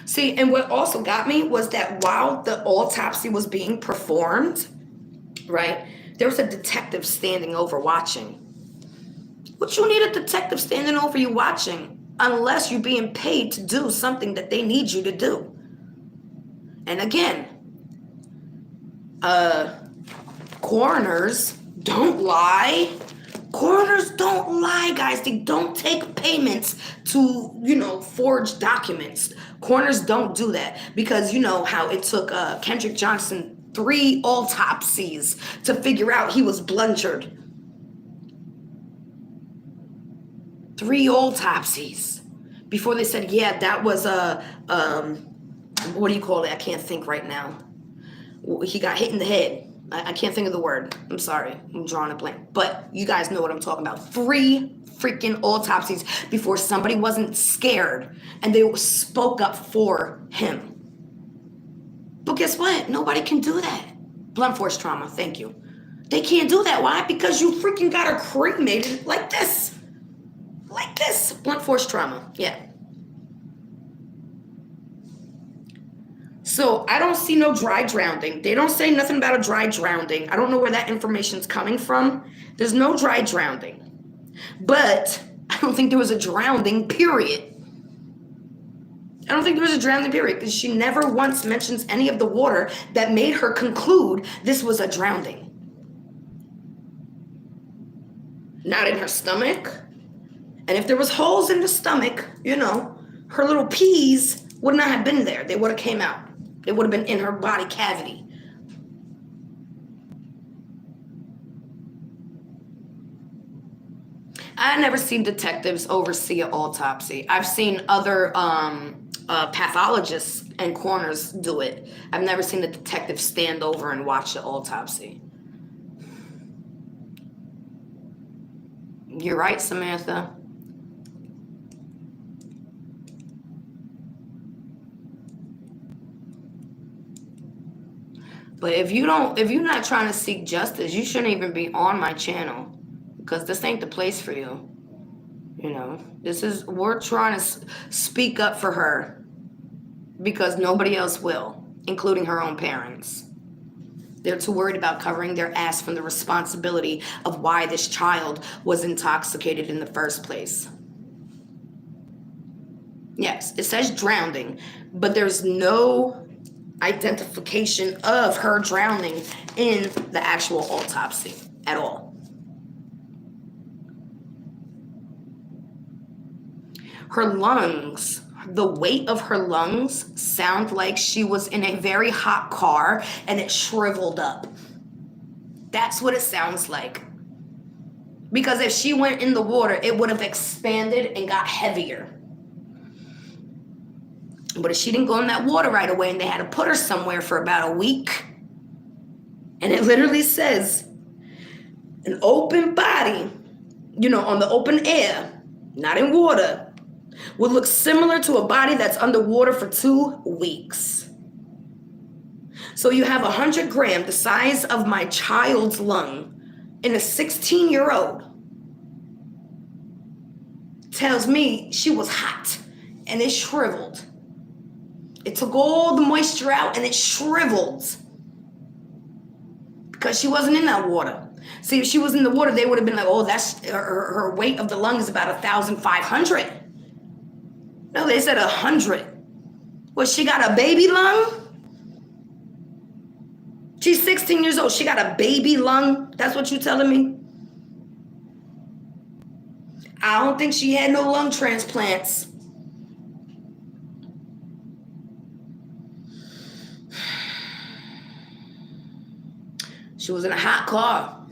See, and what also got me was that while the autopsy was being performed, right, there was a detective standing over watching. What you need a detective standing over you watching unless you're being paid to do something that they need you to do? And again, coroners don't lie. Coroners don't lie, guys. They don't take payments to, you know, forge documents. Coroners don't do that because you know how it took Kendrick Johnson 3 autopsies to figure out he was bludgeoned. 3 autopsies before they said, yeah, that was a, what do you call it? I can't think right now. He got hit in the head. I can't think of the word. I'm sorry. I'm drawing a blank. But you guys know what I'm talking about. 3 freaking autopsies before somebody wasn't scared and they spoke up for him. But guess what? Nobody can do that. Blunt force trauma. Thank you. They can't do that. Why? Because you freaking got her cremated like this. Like this. Blunt force trauma. Yeah. So I don't see no dry drowning. They don't say nothing about a dry drowning. I don't know where that information's coming from. There's no dry drowning. But I don't think there was a drowning, period. I don't think there was a drowning, period, because she never once mentions any of the water that made her conclude this was a drowning. Not in her stomach. And if there was holes in the stomach, you know, her little peas would not have been there. They would have came out. They would have been in her body cavity. I never seen detectives oversee an autopsy. I've seen other pathologists and coroners do it. I've never seen a detective stand over and watch the autopsy. You're right, Samantha. But if you're not trying to seek justice, you shouldn't even be on my channel, because this ain't the place for you. You know, we're trying to speak up for her because nobody else will, including her own parents. They're too worried about covering their ass from the responsibility of why this child was intoxicated in the first place. Yes, it says drowning, but there's no identification of her drowning in the actual autopsy at all. Her lungs, the weight of her lungs sound like she was in a very hot car and it shriveled up. That's what it sounds like. Because if she went in the water, it would have expanded and got heavier. But if she didn't go in that water right away and they had to put her somewhere for about a week, and it literally says an open body, you know, on the open air, not in water, would look similar to a body that's underwater for 2 weeks. So you have 100 grams, the size of my child's lung, in a 16-year-old. Tells me she was hot and it shriveled. It took all the moisture out and it shriveled because she wasn't in that water. See, if she was in the water, they would have been like, oh, that's her weight of the lung is about 1,500. No, they said 100. Well, she got a baby lung? She's 16 years old. She got a baby lung? That's what you telling me? I don't think she had no lung transplants. She was in a hot car.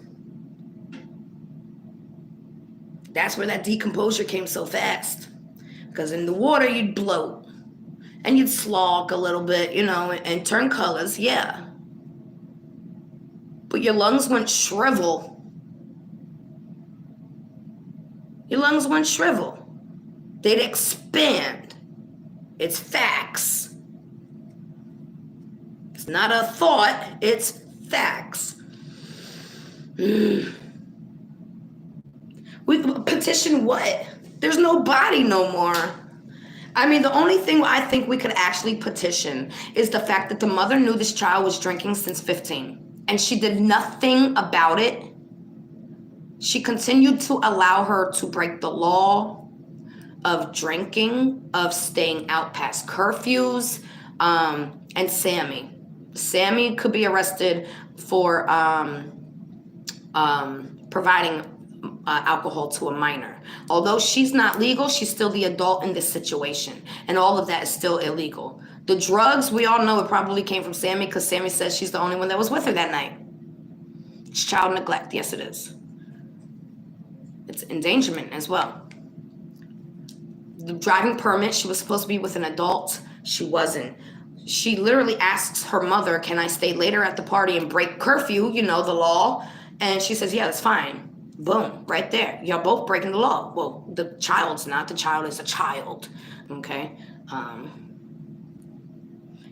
That's where that decomposure came so fast. Because in the water, you'd bloat. And you'd slog a little bit, you know, and turn colors, yeah. But your lungs wouldn't shrivel. Your lungs wouldn't shrivel. They'd expand. It's facts. It's not a thought, it's facts. We petition what? There's no body no more. I mean, the only thing I think we could actually petition is the fact that the mother knew this child was drinking since 15, and she did nothing about it. She continued to allow her to break the law of drinking, of staying out past curfews, and Sammy. Sammy could be arrested for providing alcohol to a minor. Although she's not legal, she's still the adult in this situation. And all of that is still illegal. The drugs, we all know it probably came from Sammy because Sammy says she's the only one that was with her that night. It's child neglect. Yes, it is. It's endangerment as well. The driving permit, she was supposed to be with an adult. She wasn't. She literally asks her mother, can I stay later at the party and break curfew, you know, the law? And she says, yeah, that's fine. Boom, right there. Y'all both breaking the law. Well, the child's not. The child is a child, okay?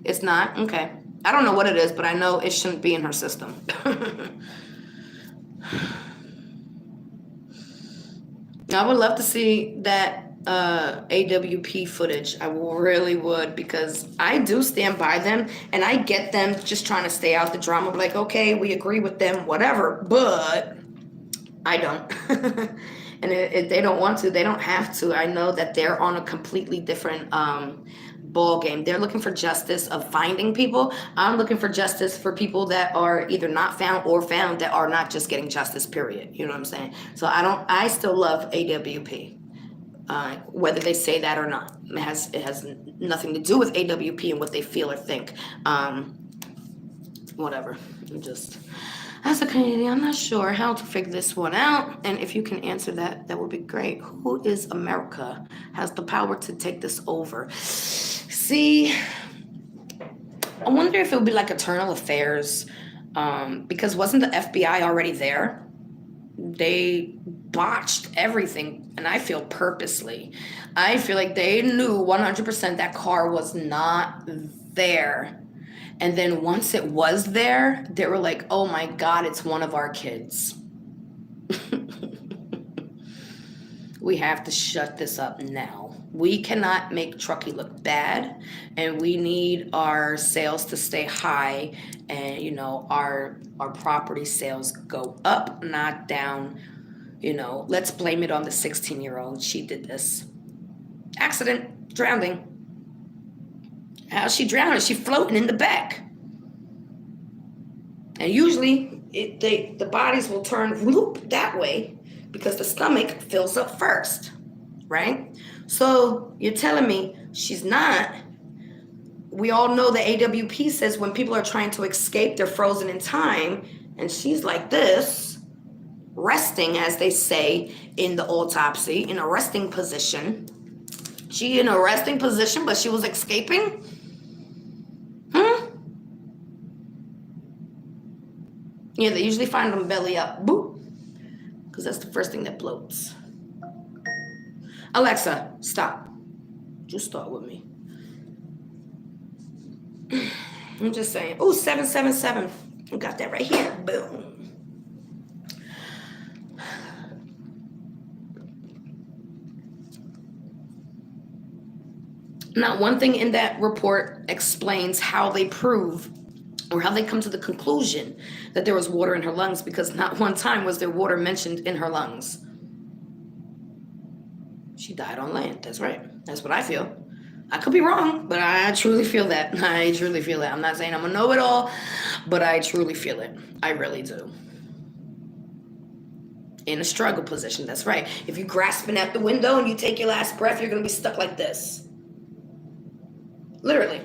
It's not, okay. I don't know what it is, but I know it shouldn't be in her system. I would love to see that AWP footage. I really would, because I do stand by them, and I get them just trying to stay out the drama. Like, okay, we agree with them, whatever, but I don't. And if they don't want to, they don't have to. I know that they're on a completely different ball game. They're looking for justice of finding people. I'm looking for justice for people that are either not found or found that are not just getting justice, period. You know what I'm saying? So I still love AWP. Whether they say that or not. It has nothing to do with AWP and what they feel or think. Whatever. As a Canadian, I'm not sure how to figure this one out. And if you can answer that, that would be great. Who is America? Has the power to take this over? See, I wonder if it would be like Eternal Affairs. Because wasn't the FBI already there? They botched everything, and I feel purposely. I feel like they knew 100% that car was not there. And then once it was there, they were like, oh my God, it's one of our kids. We have to shut this up now. We cannot make Truckee look bad, and we need our sales to stay high, and you know, our property sales go up, not down. You know, let's blame it on the 16-year-old. She did this. Accident, drowning. How's she drowning? She's floating in the back. And usually the bodies will turn whoop that way because the stomach fills up first, right? So you're telling me she's not. We all know that AWP says when people are trying to escape, they're frozen in time. And she's like this, resting, as they say in the autopsy, in a resting position. She in a resting position, but she was escaping? Yeah, they usually find them belly up. Boop. Because that's the first thing that bloats. Alexa, stop. Just start with me. I'm just saying. Oh, 777. We got that right here. Boom. Not one thing in that report explains how they prove or how they come to the conclusion that there was water in her lungs, because not one time was there water mentioned in her lungs. She died on land. That's right. That's what I feel. I could be wrong, but I truly feel that. I truly feel that. I'm not saying I'm a know-it-all, but I truly feel it. I really do. In a struggle position, that's right. If you're grasping at the window and you take your last breath, you're going to be stuck like this. Literally.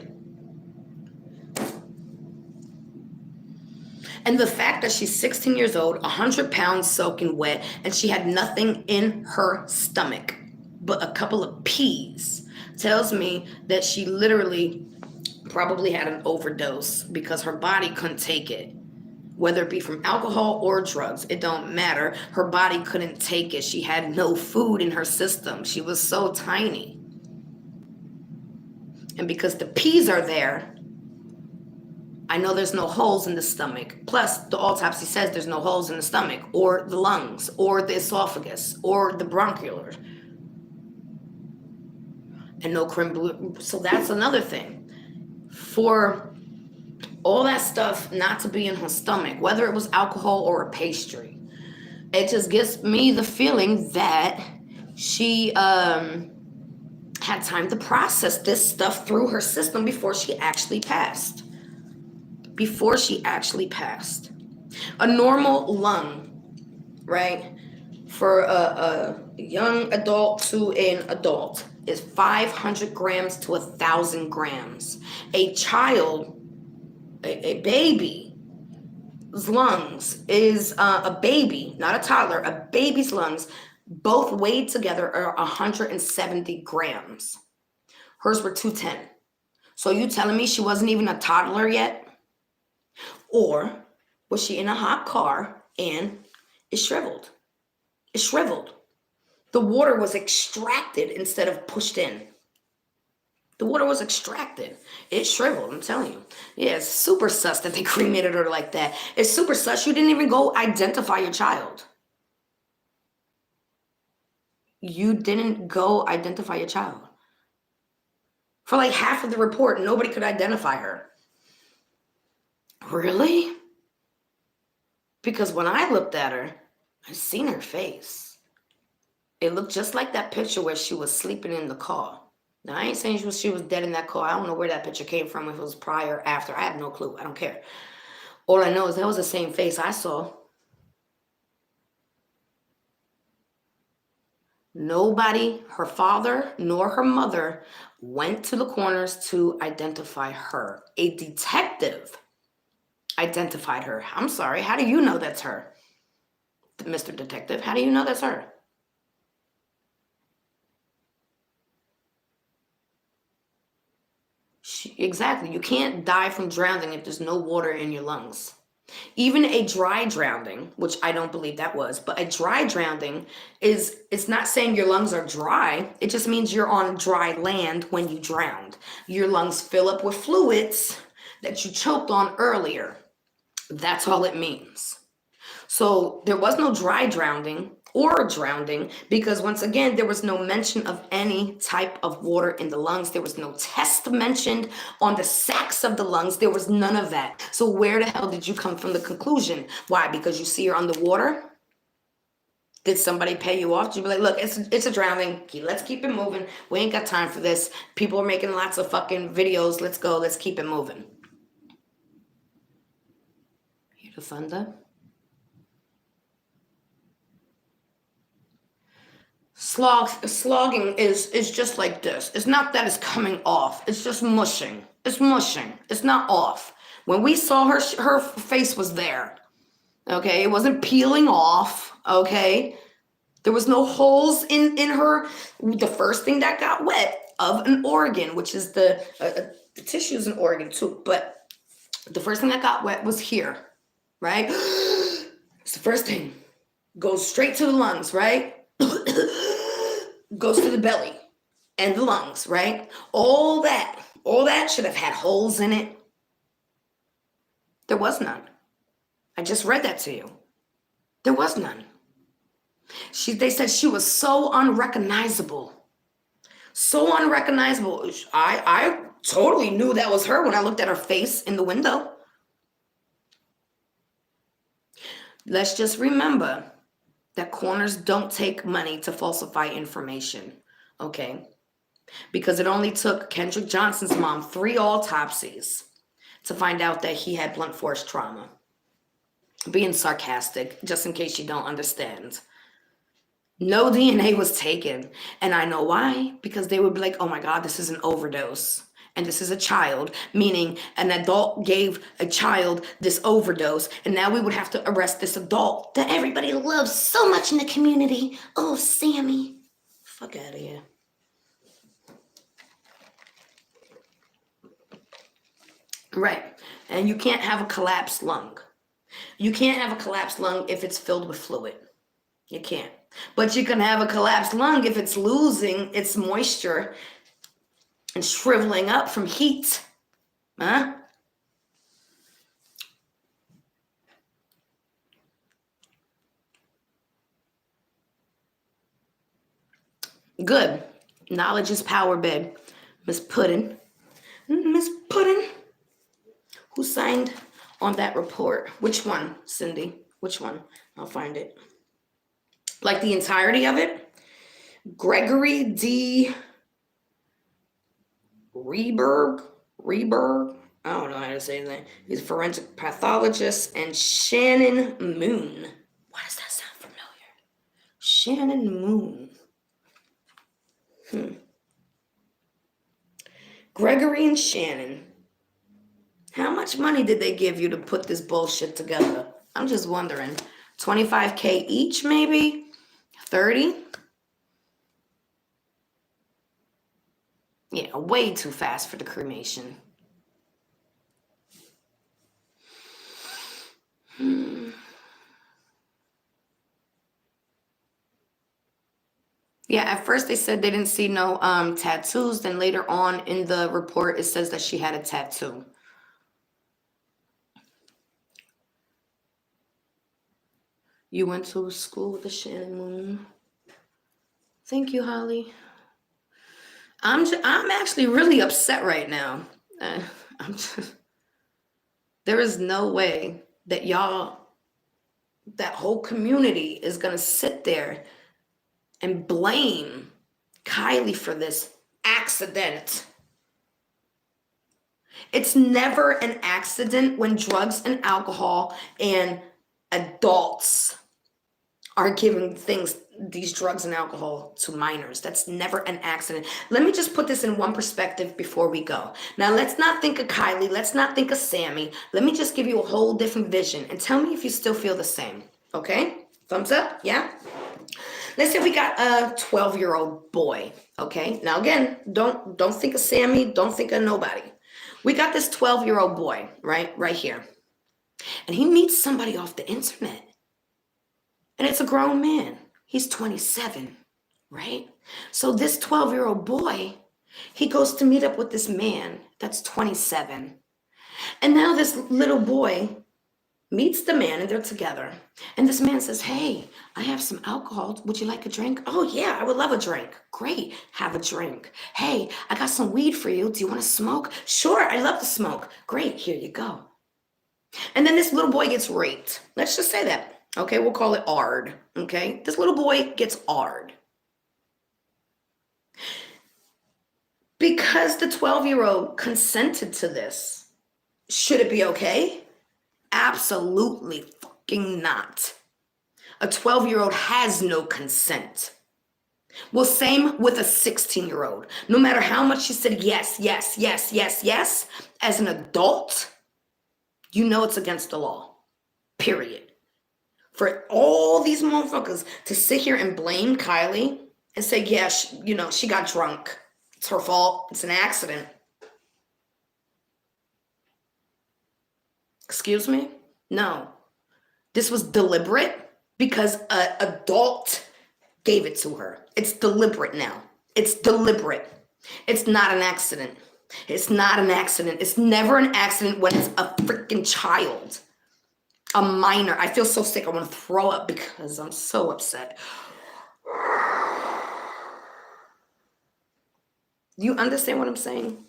And the fact that she's 16 years old, 100 pounds soaking wet, and she had nothing in her stomach but a couple of peas tells me that she literally probably had an overdose because her body couldn't take it. Whether it be from alcohol or drugs, it don't matter. Her body couldn't take it. She had no food in her system. She was so tiny. And because the peas are there, I know there's no holes in the stomach. Plus, the autopsy says there's no holes in the stomach or the lungs or the esophagus or the bronchioles. And no creme brulee. So that's another thing. For all that stuff not to be in her stomach, whether it was alcohol or a pastry, it just gives me the feeling that she had time to process this stuff through her system before she actually passed. Before she actually passed. A normal lung, right, for a young adult to an adult is 500 grams to 1,000 grams. A child, a baby's lungs is a baby, not a toddler, a baby's lungs, both weighed together are 170 grams. Hers were 210. So you telling me she wasn't even a toddler yet? Or was she in a hot car and it shriveled? It shriveled. The water was extracted instead of pushed in. The water was extracted. It shriveled, I'm telling you. Yeah, it's super sus that they cremated her like that. It's super sus. You didn't even go identify your child. You didn't go identify your child. For like half of the report, nobody could identify her. Really? Because when I looked at her, I seen her face. It looked just like that picture where she was sleeping in the car. Now, I ain't saying she was dead in that car. I don't know where that picture came from, if it was prior or after. I have no clue. I don't care. All I know is that was the same face I saw. Nobody, her father nor her mother, went to the corners to identify her. A detective identified her. I'm sorry, how do you know that's her? Mr. Detective, how do you know that's her? Exactly, you can't die from drowning if there's no water in your lungs. Even a dry drowning, which I don't believe that was, but a dry drowning it's not saying your lungs are dry. It just means you're on dry land when you drowned. Your lungs fill up with fluids that you choked on earlier. That's all it means. So there was no dry drowning or drowning because once again, there was no mention of any type of water in the lungs. There was no test mentioned on the sacs of the lungs. There was none of that. So where the hell did you come from the conclusion? Why? Because you see her underwater? Did somebody pay you off? Did you be like, look, it's a drowning. Let's keep it moving. We ain't got time for this. People are making lots of fucking videos. Let's go. Let's keep it moving. Hear the thunder? Slogging is just like this. It's not that it's coming off. It's just mushing. It's mushing. It's not off. When we saw her face was there. Okay, it wasn't peeling off. Okay, there was no holes in her. The first thing that got wet of an organ, which is the tissue is an organ too, but the first thing that got wet was here, right? It's the first thing. Goes straight to the lungs, right? Goes to the belly and the lungs, right? All that should have had holes in it. There was none. I just read that to you. There was none. They said she was so unrecognizable. So unrecognizable. I totally knew that was her when I looked at her face in the window. Let's just remember that corners don't take money to falsify information, okay? Because it only took Kendrick Johnson's mom 3 autopsies to find out that he had blunt force trauma. Being sarcastic, just in case you don't understand. No DNA was taken. And I know why. Because they would be like, oh my God, this is an overdose. And this is a child, meaning an adult gave a child this overdose. And now we would have to arrest this adult that everybody loves so much in the community. Oh, Sammy. Fuck out of here. Right. And you can't have a collapsed lung. You can't have a collapsed lung if it's filled with fluid. You can't. But you can have a collapsed lung if it's losing its moisture and shriveling up from heat. Huh? Good. Knowledge is power, babe. Miss Puddin'. Miss Puddin'. Who signed on that report? Which one, Cindy? Which one? I'll find it. Like the entirety of it? Gregory D. Reberg? I don't know how to say his name. He's a forensic pathologist. And Shannon Moon. Why does that sound familiar? Shannon Moon. Gregory and Shannon. How much money did they give you to put this bullshit together? I'm just wondering. $25K each, maybe? 30? Yeah, way too fast for the cremation. Yeah, at first they said they didn't see no tattoos. Then later on in the report, it says that she had a tattoo. You went to school with the Shannon Moon. Thank you, Holly. I'm actually really upset right now. There is no way that that whole community is gonna sit there and blame Kiely for this accident. It's never an accident when drugs and alcohol and adults are giving these drugs and alcohol to minors. That's never an accident. Let me just put this in one perspective before we go. Now, let's not think of Kiely. Let's not think of Sammy. Let me just give you a whole different vision and tell me if you still feel the same. Okay? Thumbs up? Yeah? Let's say we got a 12-year-old boy. Okay? Now, again, don't think of Sammy. Don't think of nobody. We got this 12-year-old boy, right here. And he meets somebody off the internet. And it's a grown man. He's 27, right? So this 12-year-old boy, he goes to meet up with this man that's 27. And now this little boy meets the man and they're together. And this man says, hey, I have some alcohol. Would you like a drink? Oh, yeah, I would love a drink. Great, have a drink. Hey, I got some weed for you. Do you want to smoke? Sure, I love to smoke. Great, here you go. And then this little boy gets raped. Let's just say that. Okay, we'll call it ARD. Okay, this little boy gets ARD. Because the 12-year-old consented to this, should it be okay? Absolutely fucking not. A 12-year-old has no consent. Well, same with a 16-year-old. No matter how much she said yes, yes, yes, yes, yes, as an adult, you know it's against the law. Period. For all these motherfuckers to sit here and blame Kiely and say, yeah, she got drunk. It's her fault. It's an accident. Excuse me? No. This was deliberate because an adult gave it to her. It's deliberate now. It's deliberate. It's not an accident. It's not an accident. It's never an accident when it's a freaking child. A minor. I feel so sick. I want to throw up because I'm so upset. You understand what I'm saying?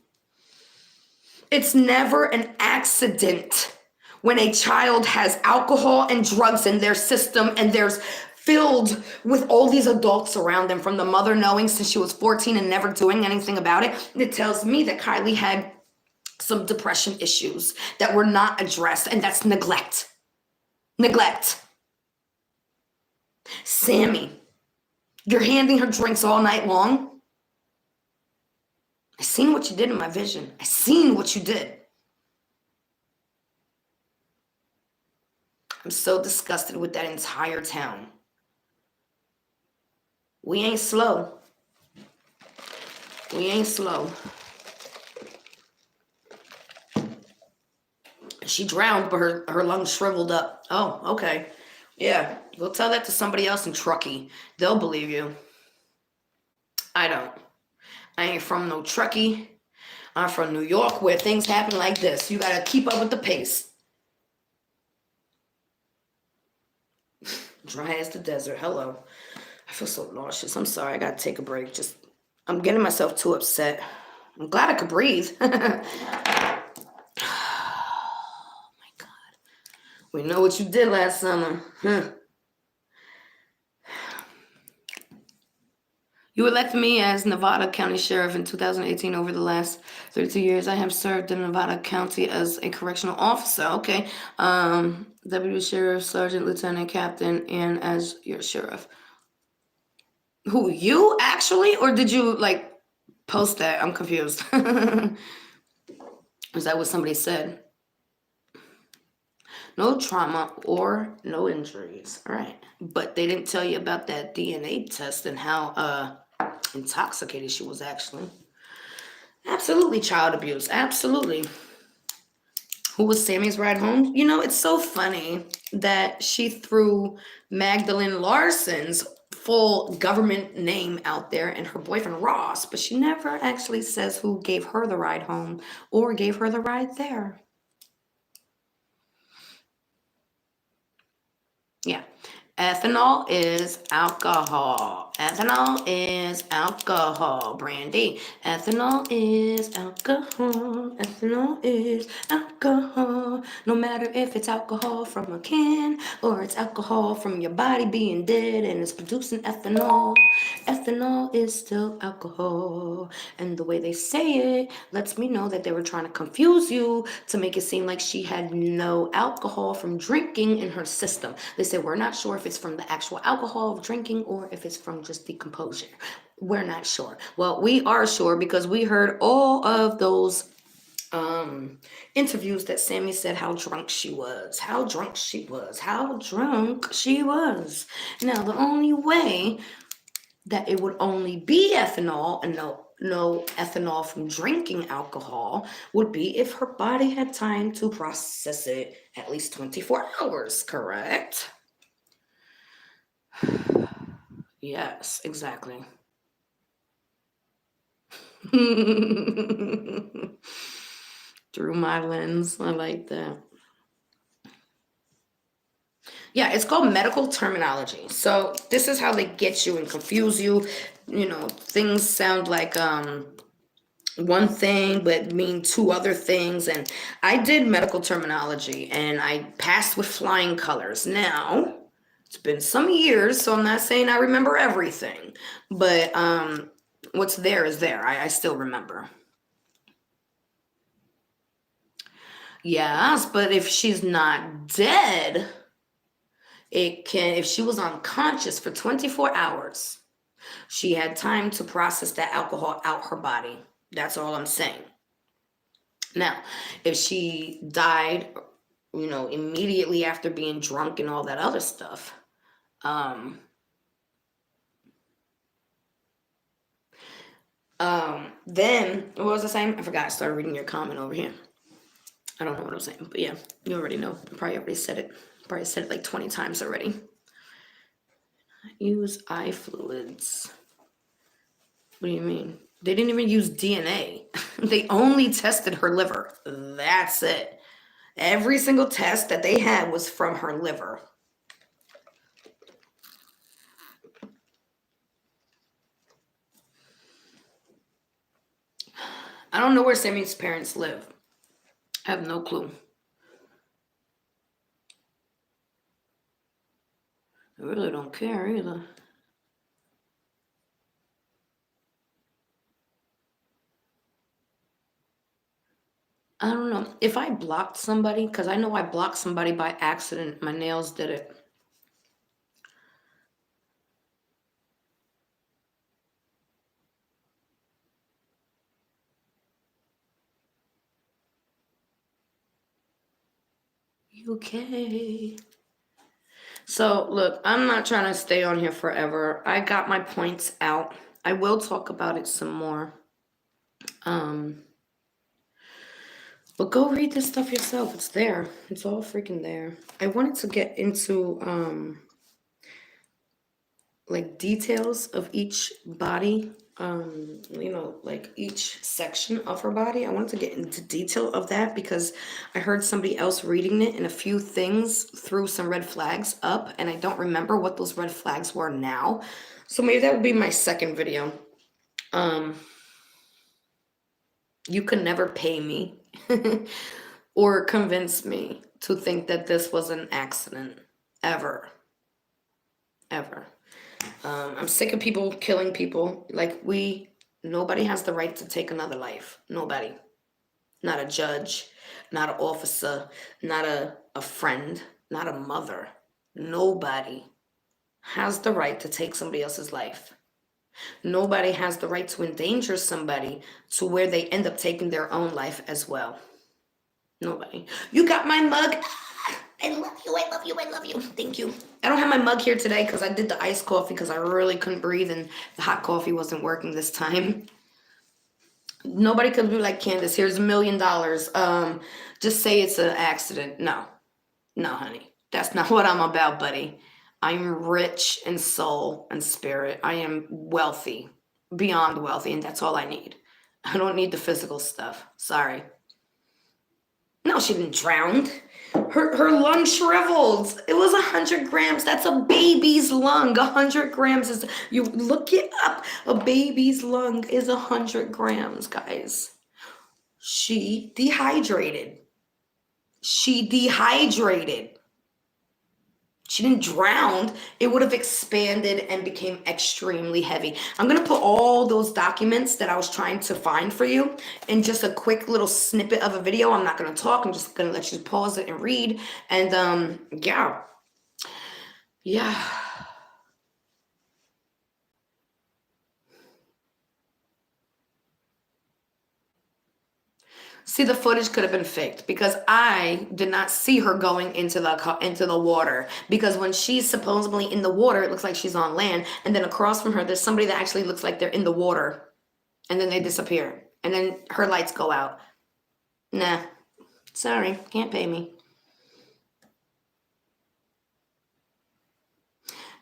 It's never an accident when a child has alcohol and drugs in their system and there's filled with all these adults around them, from the mother knowing since she was 14 and never doing anything about it. It tells me that Kiely had some depression issues that were not addressed, and that's neglect. Neglect. Sammy, you're handing her drinks all night long. I seen what you did in my vision. I seen what you did. I'm so disgusted with that entire town. We ain't slow. We ain't slow. She drowned, but her lungs shriveled up. Oh, okay. Yeah, we'll tell that to somebody else in Truckee. They'll believe you. I don't. I ain't from no Truckee. I'm from New York, where things happen like this. You gotta keep up with the pace. Dry as the desert. Hello. I feel so nauseous. I'm sorry. I gotta take a break. I'm getting myself too upset. I'm glad I could breathe. Oh my God. We know what you did last summer. You elected me as Nevada County Sheriff in 2018. Over the last 32 years, I have served in Nevada County as a correctional officer. Okay. Deputy Sheriff, Sergeant, Lieutenant, Captain, and as your sheriff. Who, you actually? Or did you, like, post that? I'm confused. Is that what somebody said? No trauma or no injuries. All right. But they didn't tell you about that DNA test and how intoxicated she was actually. Absolutely child abuse. Absolutely. Who was Sammy's ride home? You know, it's so funny that she threw Magdalene Larson's full government name out there and her boyfriend Ross, but she never actually says who gave her the ride home or gave her the ride there. Yeah. Ethanol is alcohol. Ethanol is alcohol. Brandy. Ethanol is alcohol. Ethanol is alcohol. No matter if it's alcohol from a can or it's alcohol from your body being dead and it's producing ethanol. Ethanol is still alcohol. And the way they say it lets me know that they were trying to confuse you to make it seem like she had no alcohol from drinking in her system. They say, we're not sure if it's from the actual alcohol of drinking or if it's from just decomposure. We're not sure. Well, we are sure because we heard all of those interviews that Sammy said how drunk she was, how drunk she was, how drunk she was. Now, the only way that it would only be ethanol and no ethanol from drinking alcohol would be if her body had time to process it at least 24 hours, correct? Yes, exactly. Through my lens, I like that. Yeah, it's called medical terminology. So this is how they get you and confuse you. You know, things sound like one thing but mean two other things. And I did medical terminology and I passed with flying colors. Now, it's been some years, so I'm not saying I remember everything. But what's there is there. I still remember. Yes, but if she's not dead, if she was unconscious for 24 hours, she had time to process that alcohol out her body. That's all I'm saying. Now, if she died, you know, immediately after being drunk and all that other stuff, then, what was I saying? I forgot. I started reading your comment over here. I don't know what I'm saying, but yeah, you already know. I probably already said it. Probably said it like 20 times already. Use eye fluids. What do you mean? They didn't even use DNA. They only tested her liver. That's it. Every single test that they had was from her liver. I don't know where Sammy's parents live. I have no clue. I really don't care either. I don't know. if I blocked somebody, because I know I blocked somebody by accident, my nails did it. Okay. So look, I'm not trying to stay on here forever. I got my points out. I will talk about it some more. But go read this stuff yourself. It's there. It's all freaking there. I wanted to get into like details of each body, you know, like each section of her body. I wanted to get into detail of that because I heard somebody else reading it and a few things threw some red flags up, and I don't remember what those red flags were now. So maybe that would be my second video. You could never pay me or convince me to think that this was an accident. Ever. Ever. I'm sick of people killing people. Like, nobody has the right to take another life. Nobody. Not a judge, not an officer, not a friend, not a mother. Nobody has the right to take somebody else's life. Nobody has the right to endanger somebody to where they end up taking their own life as well. Nobody. You got my mug. I love you, I love you, I love you. Thank you. I don't have my mug here today because I did the iced coffee because I really couldn't breathe and the hot coffee wasn't working this time. Nobody could be like, Candace, here's $1 million. Just say it's an accident. No. No, honey. That's not what I'm about, buddy. I'm rich in soul and spirit. I am wealthy, beyond wealthy, and that's all I need. I don't need the physical stuff. Sorry. No, she didn't drown. Her lung shriveled. It was 100 grams. That's a baby's lung. 100 grams is, you look it up. A baby's lung is 100 grams, guys. She dehydrated. She dehydrated. She didn't drown. It would have expanded and became extremely heavy. I'm going to put all those documents that I was trying to find for you in just a quick little snippet of a video. I'm not going to talk. I'm just going to let you pause it and read. And yeah. Yeah. See, the footage could have been faked because I did not see her going into the water, because when she's supposedly in the water, it looks like she's on land, and then across from her there's somebody that actually looks like they're in the water, and then they disappear, and then her lights go out. Nah, sorry, can't pay me.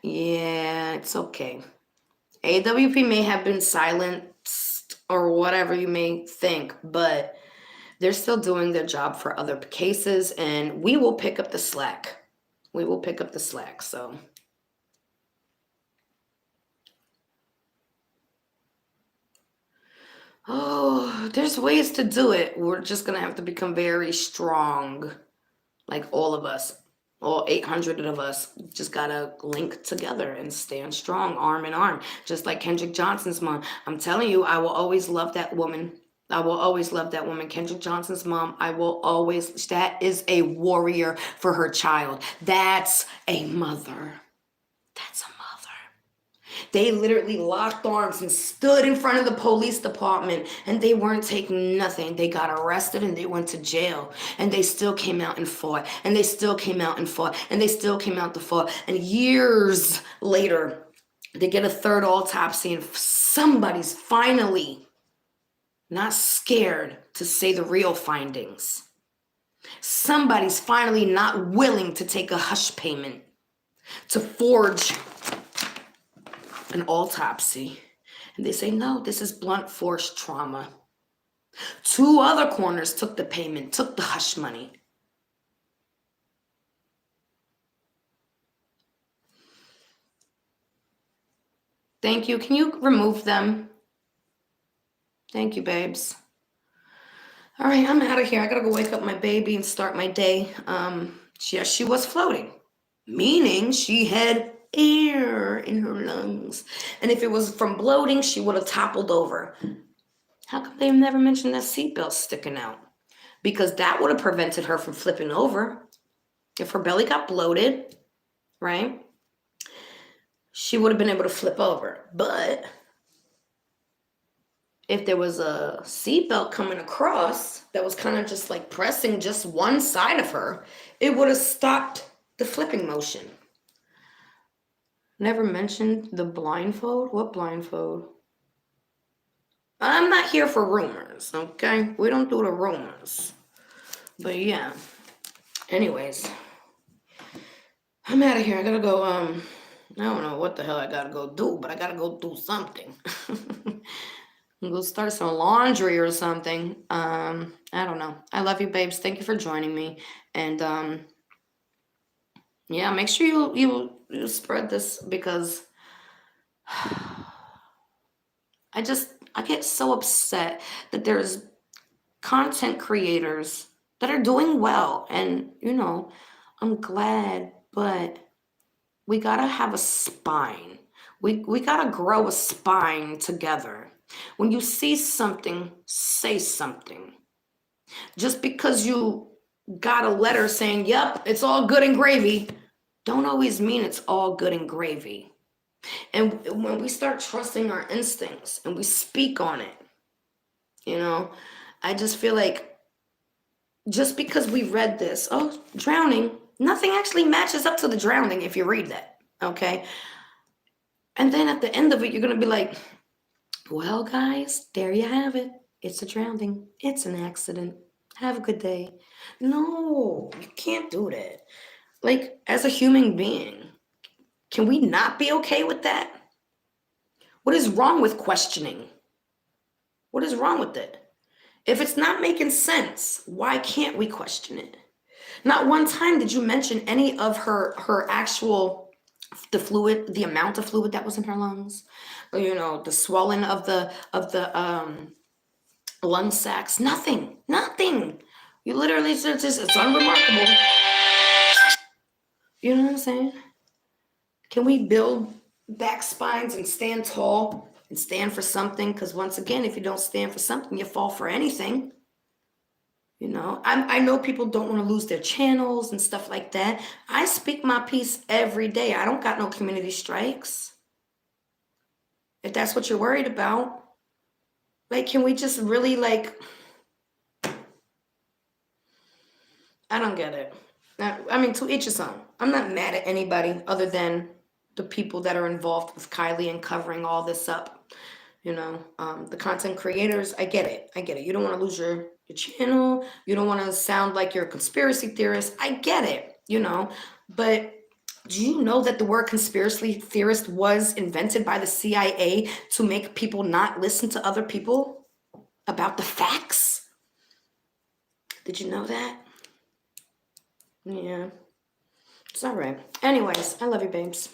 Yeah, it's okay. AWP may have been silenced or whatever you may think, but they're still doing their job for other cases, and we will pick up the slack. We will pick up the slack, so. Oh, there's ways to do it. We're just going to have to become very strong, like all of us. All 800 of us just got to link together and stand strong, arm in arm, just like Kendrick Johnson's mom. I'm telling you, I will always love that woman. I will always love that woman. Kendrick Johnson's mom, I will always, that is a warrior for her child. That's a mother. That's a mother. They literally locked arms and stood in front of the police department, and they weren't taking nothing. They got arrested and they went to jail, and they still came out and fought, and they still came out and fought, and they still came out to fight. And years later, they get a third autopsy, and somebody's finally not scared to say the real findings. Somebody's finally not willing to take a hush payment to forge an autopsy. And they say, no, this is blunt force trauma. 2 other corners took the payment, took the hush money. Thank you. Can you remove them? Thank you, babes. All right, I'm out of here. I gotta go wake up my baby and start my day. She was floating, meaning she had air in her lungs. And if it was from bloating, she would have toppled over. How come they've never mentioned that seatbelt sticking out? because that would have prevented her from flipping over. If her belly got bloated, right, she would have been able to flip over. But if there was a seatbelt coming across that was kind of just like pressing just one side of her, it would have stopped the flipping motion. Never mentioned the blindfold. What blindfold? I'm not here for rumors, okay? We don't do the rumors. But yeah. Anyways, I'm out of here. I gotta go, I don't know what the hell I gotta go do, but I gotta go do something. Go start some laundry or something. I don't know. I love you, babes. Thank you for joining me. And yeah, make sure you spread this, because I get so upset that there's content creators that are doing well, and I'm glad, but we gotta have a spine. We gotta grow a spine together. When you see something, say something. Just because you got a letter saying, yep, it's all good and gravy, don't always mean it's all good and gravy. And when we start trusting our instincts and we speak on it, I just feel like just because we read this, oh, drowning, nothing actually matches up to the drowning if you read that, okay? And then at the end of it, you're going to be like, well, guys, there you have it. It's a drowning. It's an accident. Have a good day. No, you can't do that. Like, as a human being, can we not be okay with that? What is wrong with questioning? What is wrong with it? If it's not making sense, why can't we question it? Not one time did you mention any of her actual, the fluid, the amount of fluid that was in her lungs, the swelling of the lung sacs. Nothing. You literally just, it's unremarkable. You know what I'm saying? Can we build back spines and stand tall and stand for something? Because once again, if you don't stand for something, you fall for anything. I know people don't want to lose their channels and stuff like that. I speak my piece every day. I don't got no community strikes. If that's what you're worried about, like, can we just really, like, I don't get it. I mean, to each his own. I'm not mad at anybody other than the people that are involved with Kiely and covering all this up. The content creators, I get it. You don't want to lose your channel. You don't want to sound like you're a conspiracy theorist. I get it, but do you know that the word conspiracy theorist was invented by the CIA to make people not listen to other people about the facts? Did you know that? Yeah. It's all right. Anyways, I love you, babes.